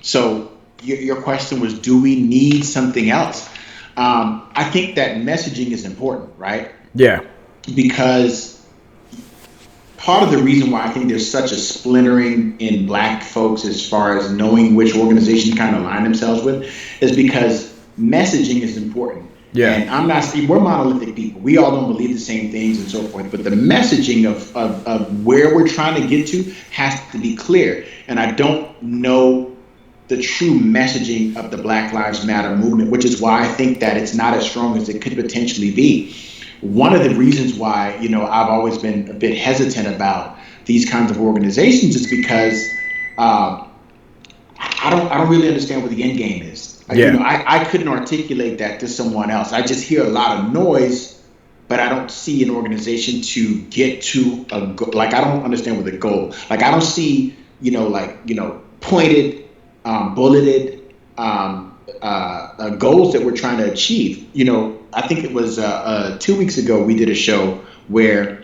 So your question was, do we need something else? I think that messaging is important, right? Yeah. Because part of the reason why I think there's such a splintering in Black folks as far as knowing which organization to kind of align themselves with is because messaging is important. Yeah. And we're monolithic people. We all don't believe the same things and so forth. But the messaging of where we're trying to get to has to be clear. And I don't know the true messaging of the Black Lives Matter movement, which is why I think that it's not as strong as it could potentially be. One of the reasons why, I've always been a bit hesitant about these kinds of organizations is because I don't really understand what the end game is. I couldn't articulate that to someone else. I just hear a lot of noise, but I don't see an organization to get to a goal. Like, I don't understand what the goal. Like, I don't see, pointed, bulleted goals that we're trying to achieve. I think it was 2 weeks ago we did a show where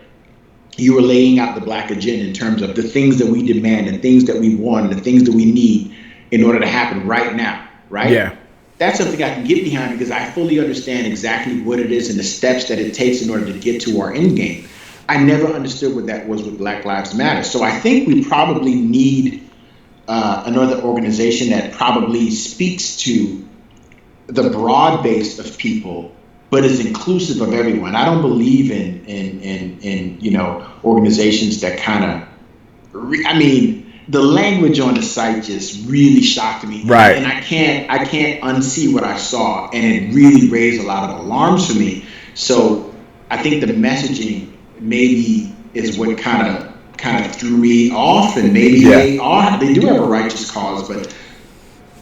you were laying out the Black agenda in terms of the things that we demand and things that we want and the things that we need in order to happen right now, right? Yeah. That's something I can get behind because I fully understand exactly what it is and the steps that it takes in order to get to our end game. I never understood what that was with Black Lives Matter. So I think we probably need another organization that probably speaks to the broad base of people, but is inclusive of everyone. I don't believe in organizations that kind of, the language on the site just really shocked me. Right. And I can't unsee what I saw, and it really raised a lot of alarms for me. So I think the messaging maybe is what kind of threw me off, and maybe they do have a righteous cause, but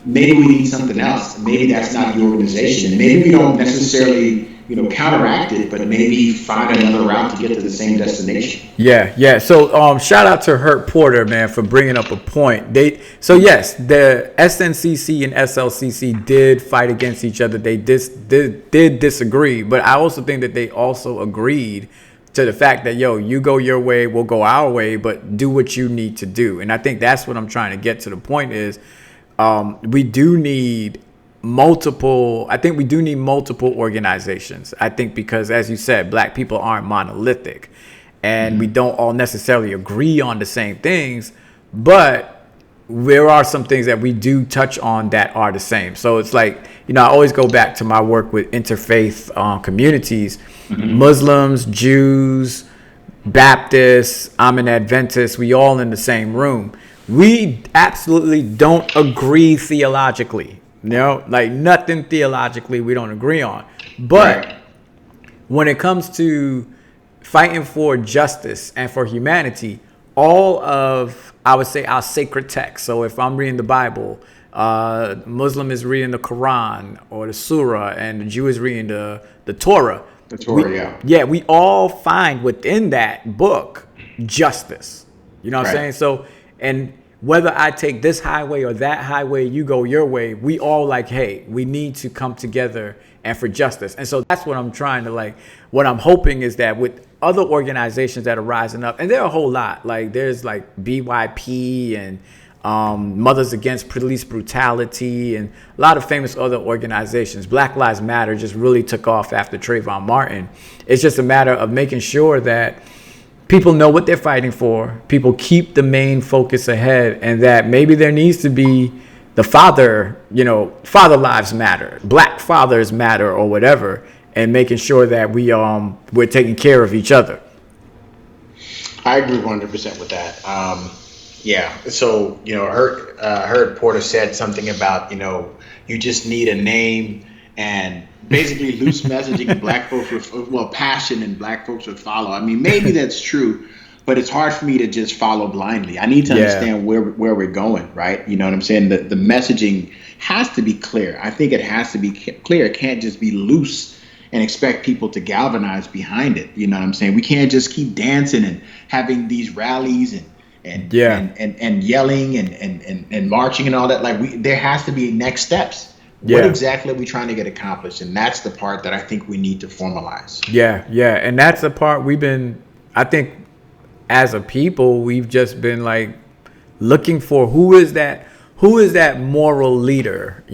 maybe we need something else. Maybe that's not the organization, and maybe we don't necessarily counteract it, but maybe find another route to get to the same destination. Yeah. So shout out to Hurt Porter, man, for bringing up a point. Yes, the SNCC and SLCC did fight against each other. They did disagree, but I also think that they also agreed to the fact that, you go your way, we'll go our way, but do what you need to do. And I think that's what I'm trying to get to. The point is, we do need multiple organizations. I think because, as you said, Black people aren't monolithic, and we don't all necessarily agree on the same things, but there are some things that we do touch on that are the same. So it's like, I always go back to my work with interfaith communities, Muslims, Jews, Baptists, I'm an Adventist, we all in the same room. We absolutely don't agree theologically. Like nothing theologically we don't agree on. But when it comes to fighting for justice and for humanity, all of, I would say, our sacred texts. So if I'm reading the Bible, Muslim is reading the Quran or the Surah, and the Jew is reading the Torah. The Torah, Yeah, we all find within that book justice. You know what I'm saying? So, and whether I take this highway or that highway, you go your way, we all hey, we need to come together and for justice. And so that's what I'm trying to what I'm hoping is that with other organizations that are rising up, and there are a whole lot, there's BYP and Mothers Against Police Brutality and a lot of famous other organizations. Black Lives Matter just really took off after Trayvon Martin. It's just a matter of making sure that people know what they're fighting for, people keep the main focus ahead, and that maybe there needs to be the father lives matter, Black fathers matter, or whatever, and making sure that we're taking care of each other. I agree 100% with that. So, Hurt Porter said something about, you just need a name, and basically loose messaging and Black folks passion and Black folks would follow. Maybe that's true, but it's hard for me to just follow blindly. I need to understand where we're going, right? You know what I'm saying? The messaging has to be clear. I think it has to be clear. It can't just be loose and expect people to galvanize behind it. You know what I'm saying? We can't just keep dancing and having these rallies and yelling and marching and all that. There has to be next steps. What Yeah. exactly are we trying to get accomplished? And that's the part that I think we need to formalize. Yeah, yeah, and that's the part I think, as a people, we've just been like looking for who is that moral leader,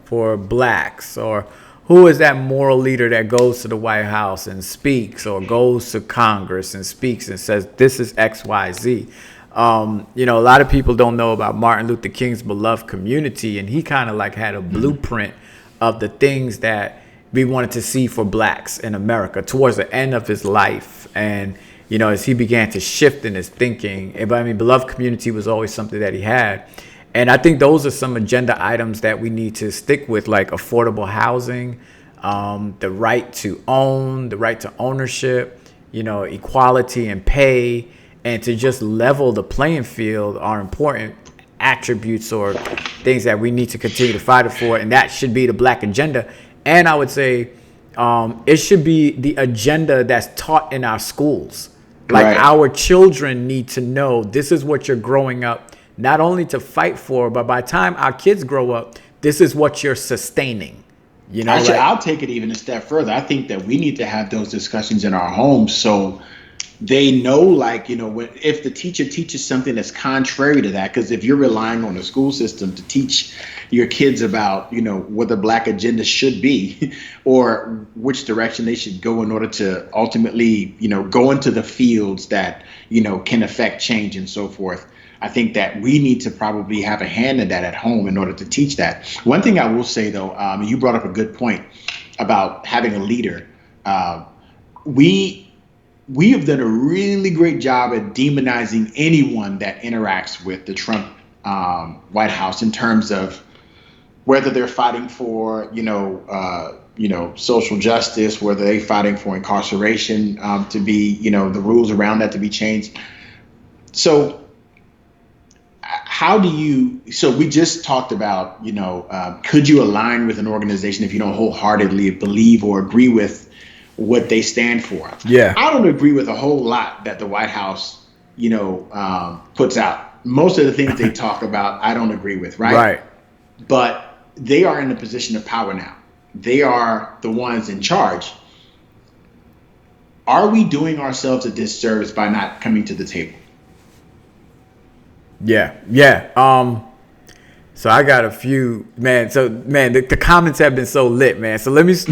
for blacks, or who is that moral leader that goes to the White House and speaks, or goes to Congress and speaks and says this is XYZ. A lot of people don't know about Martin Luther King's beloved community, and he kind of like had a blueprint of the things that we wanted to see for blacks in America towards the end of his life. And, as he began to shift in his thinking, but I mean, beloved community was always something that he had. And I think those are some agenda items that we need to stick with, like affordable housing, the right to own, the right to ownership, equality and pay, and to just level the playing field are important attributes or things that we need to continue to fight for. And that should be the black agenda. And I would say it should be the agenda that's taught in our schools. Like Right. our children need to know this is what you're growing up, not only to fight for, but by the time our kids grow up, this is what you're sustaining. I'll take it even a step further. I think that we need to have those discussions in our homes so they know, if the teacher teaches something that's contrary to that, because if you're relying on the school system to teach your kids about, what the black agenda should be or which direction they should go in order to ultimately, go into the fields that, can affect change and so forth. I think that we need to probably have a hand in that at home in order to teach that. One thing I will say, though, you brought up a good point about having a leader. We have done a really great job at demonizing anyone that interacts with the Trump White House in terms of whether they're fighting for, social justice, whether they're fighting for incarceration to be, the rules around that to be changed. So we just talked about, could you align with an organization if you don't wholeheartedly believe or agree with what they stand for? Yeah. I don't agree with a whole lot that the White House, puts out. Most of the things they talk about, I don't agree with, right? Right. But they are in a position of power now. They are the ones in charge. Are we doing ourselves a disservice by not coming to the table? Yeah. So I got a few, man. So man, the comments have been so lit, man. So let me speak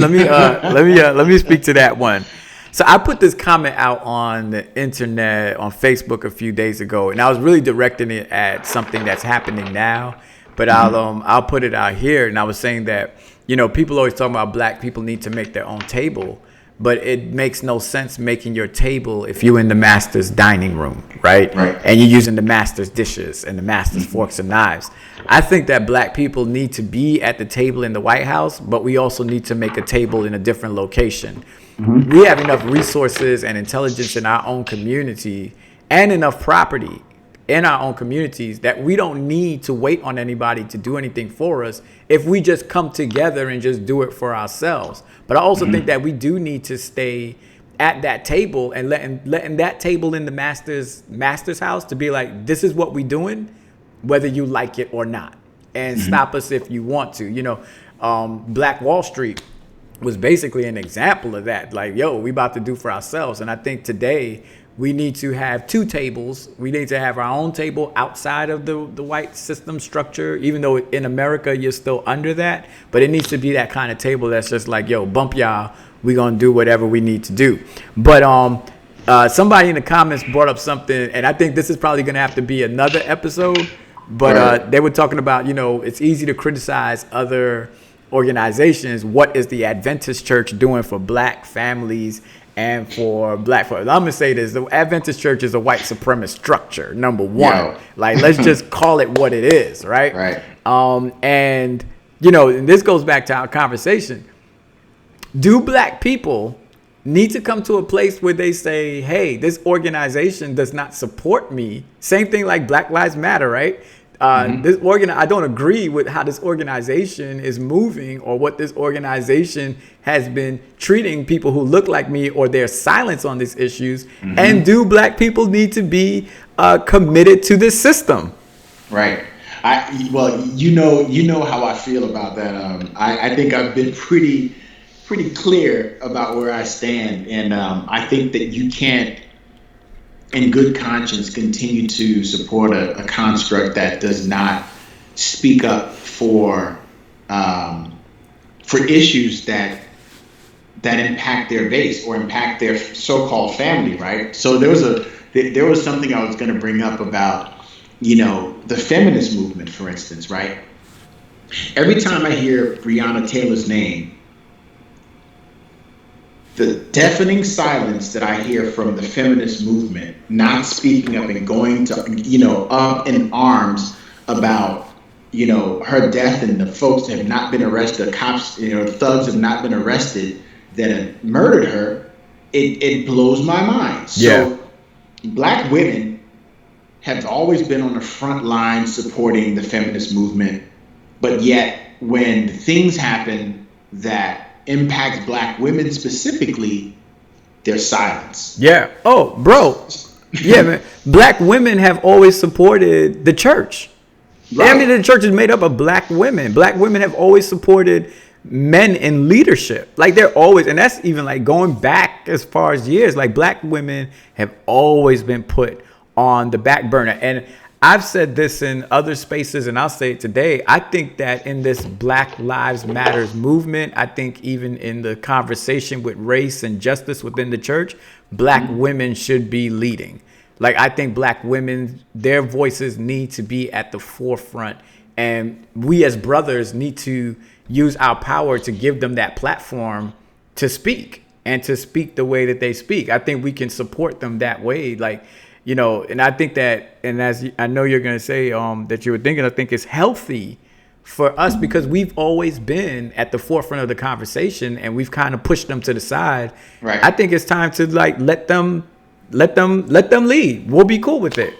to that one. So I put this comment out on the internet on Facebook a few days ago, and I was really directing it at something that's happening now. But I'll put it out here, and I was saying that people always talk about black people need to make their own table. But it makes no sense making your table if you're in the master's dining room, right? And you're using the master's dishes and the master's forks and knives. I think that black people need to be at the table in the White House, but we also need to make a table in a different location. We have enough resources and intelligence in our own community and enough property in our own communities that we don't need to wait on anybody to do anything for us if we just come together and just do it for ourselves. But I also think that we do need to stay at that table and letting that table in the master's house to be like, this is what we doing, whether you like it or not, and stop us if you want to. Black Wall Street was basically an example of that. Like, yo, we about to do for ourselves. And I think today we need to have two tables. We need to have our own table outside of the white system structure, even though in America you're still under that. But it needs to be that kind of table that's just like, yo, bump y'all. We're going to do whatever we need to do. But somebody in the comments brought up something, and I think this is probably going to have to be another episode. But they were talking about, it's easy to criticize other organizations. What is the Adventist Church doing for black families and for black folks? I'm going to say this. The Adventist Church is a white supremacist structure, number one. Yeah. Like, let's just call it what it is, right? Right. And this goes back to our conversation. Do black people need to come to a place where they say, hey, this organization does not support me? Same thing like Black Lives Matter, right? I don't agree with how this organization is moving or what this organization has been treating people who look like me or their silence on these issues. And do black people need to be committed to this system? Right. Well, you know how I feel about that. I think I've been pretty clear about where I stand, and I think that you can't, in good conscience, continue to support a construct that does not speak up um, for issues that impact their base or impact their so-called family, right? So there was something I was going to bring up about, the feminist movement, for instance, right? Every time I hear Breonna Taylor's name, the deafening silence that I hear from the feminist movement not speaking up and going to, up in arms about, her death and the folks that have not been arrested, the cops, thugs have not been arrested that have murdered her, it blows my mind. Yeah. So black women have always been on the front line supporting the feminist movement, but yet when things happen that impact black women specifically, there's silence. Yeah. Oh, bro. Yeah, man. Black women have always supported the church. Right. I mean, the church is made up of black women. Black women have always supported men in leadership. Like they're always, and that's even like going back as far as years, like black women have always been put on the back burner. And I've said this in other spaces and I'll say it today. I think that in this Black Lives Matters movement, I think even in the conversation with race and justice within the church, black women should be leading. Like, I think black women, their voices need to be at the forefront. And we as brothers need to use our power to give them that platform to speak and to speak the way that they speak. I think we can support them that way. Like, and I think that, and as I know you're going to say that you were thinking, I think it's healthy for us because we've always been at the forefront of the conversation and we've kind of pushed them to the side. Right. I think it's time to like let them lead. We'll be cool with it.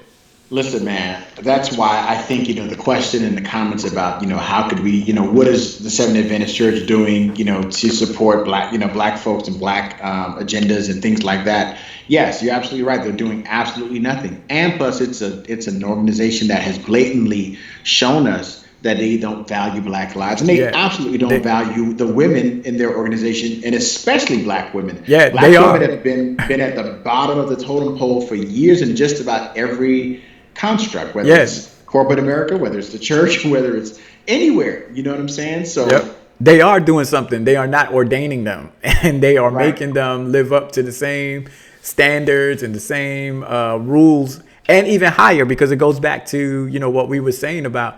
Listen, man, that's why I think, the question in the comments about, how could we, what is the Seventh Adventist Church doing, to support black folks and black agendas and things like that. Yes, you're absolutely right. They're doing absolutely nothing. And plus it's an organization that has blatantly shown us that they don't value black lives, and they absolutely don't value the women in their organization, and especially black women. Yeah, black women have been at the bottom of the totem pole for years in just about every construct, whether it's corporate America, whether it's the church, whether it's anywhere. You know what I'm saying? So they are doing something. They are not ordaining them, and they are making them live up to the same standards and the same rules, and even higher, because it goes back to what we were saying about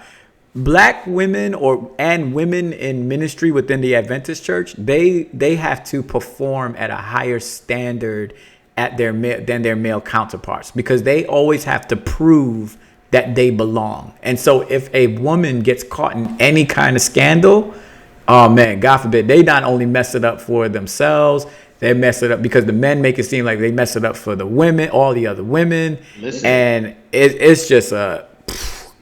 black women and women in ministry within the Adventist church. They have to perform at a higher standard than their male counterparts, because they always have to prove that they belong. And so if a woman gets caught in any kind of scandal, oh man, God forbid, they not only mess it up for themselves, they mess it up because the men make it seem like they mess it up for the women, all the other women. Listen, and it's just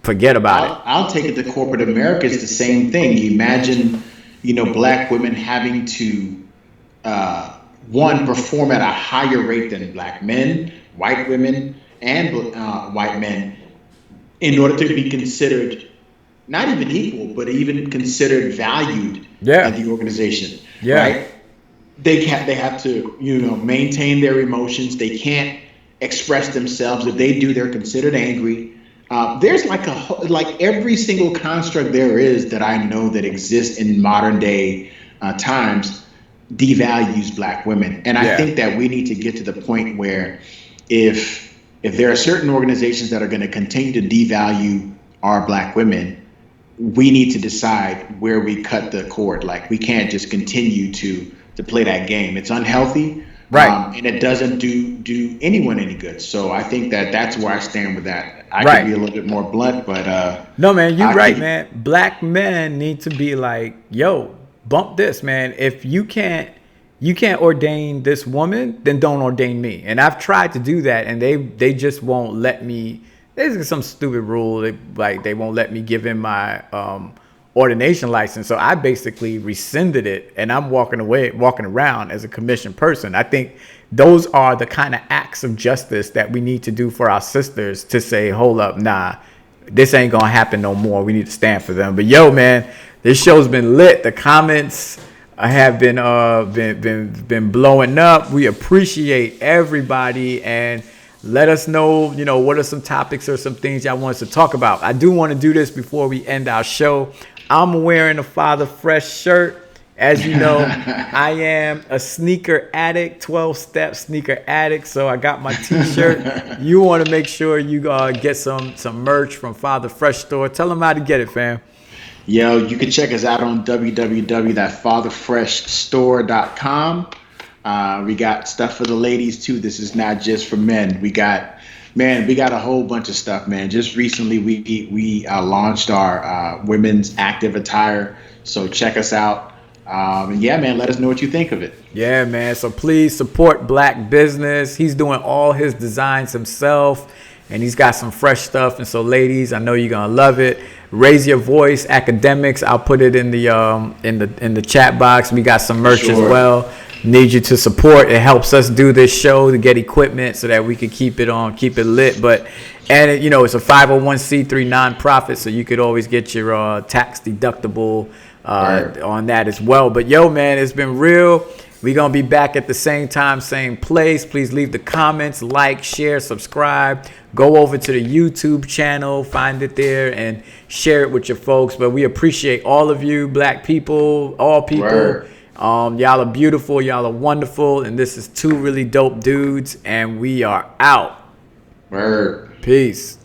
forget about it. I'll take it to corporate America. It's the same thing. You imagine, black women having to, one, perform at a higher rate than black men, white women, and white men, in order to be considered not even equal, but even considered valued in the organization. Yeah. Right? They have to, maintain their emotions. They can't express themselves. If they do, they're considered angry. There's like every single construct there is that I know that exists in modern day times devalues black women. And I think that we need to get to the point where if there are certain organizations that are going to continue to devalue our black women, we need to decide where we cut the cord. Like, we can't just continue to play that game. It's unhealthy. Right. And it doesn't do anyone any good. So I think that's where I stand with that. I could be a little bit more blunt, but no, man, you're right, man. Black men need to be like, yo, bump this, man. If you can't ordain this woman, then don't ordain me. And I've tried to do that, and they just won't let me. There's some stupid rule, they won't let me give in my ordination license. So I basically rescinded it, and I'm walking around as a commissioned person. I think those are the kind of acts of justice that we need to do for our sisters, to say, hold up, nah, this ain't gonna happen no more. We need to stand for them. But yo, man, this show's been lit. The comments have been blowing up. We appreciate everybody, and let us know, what are some topics or some things y'all want us to talk about. I do want to do this before we end our show. I'm wearing a Father Fresh shirt. As you know, I am a sneaker addict, 12-step sneaker addict. So I got my T-shirt. You want to make sure you get some merch from Father Fresh Store. Tell them how to get it, fam. Yo, you can check us out on www.fatherfreshstore.com. We got stuff for the ladies too. This is not just for men. We got a whole bunch of stuff, man. Just recently, we launched our women's active attire. So check us out. Yeah, man, let us know what you think of it. Yeah, man. So please support Black business. He's doing all his designs himself, and he's got some fresh stuff. And so, ladies, I know you're gonna love it. Raise your voice, academics. I'll put it in the chat box. We got some merch as well. Need you to support. It helps us do this show to get equipment so that we can keep it lit. And it's a 501c3 nonprofit, so you could always get your tax deductible on that as well. But yo, man, it's been real. We're gonna be back at the same time, same place. Please leave the comments, like, share, subscribe. Go over to the YouTube channel, find it there, and share it with your folks. But we appreciate all of you, Black people, all people. Word. Y'all are beautiful, y'all are wonderful, and this is two really dope dudes, and we are out. Word. Peace.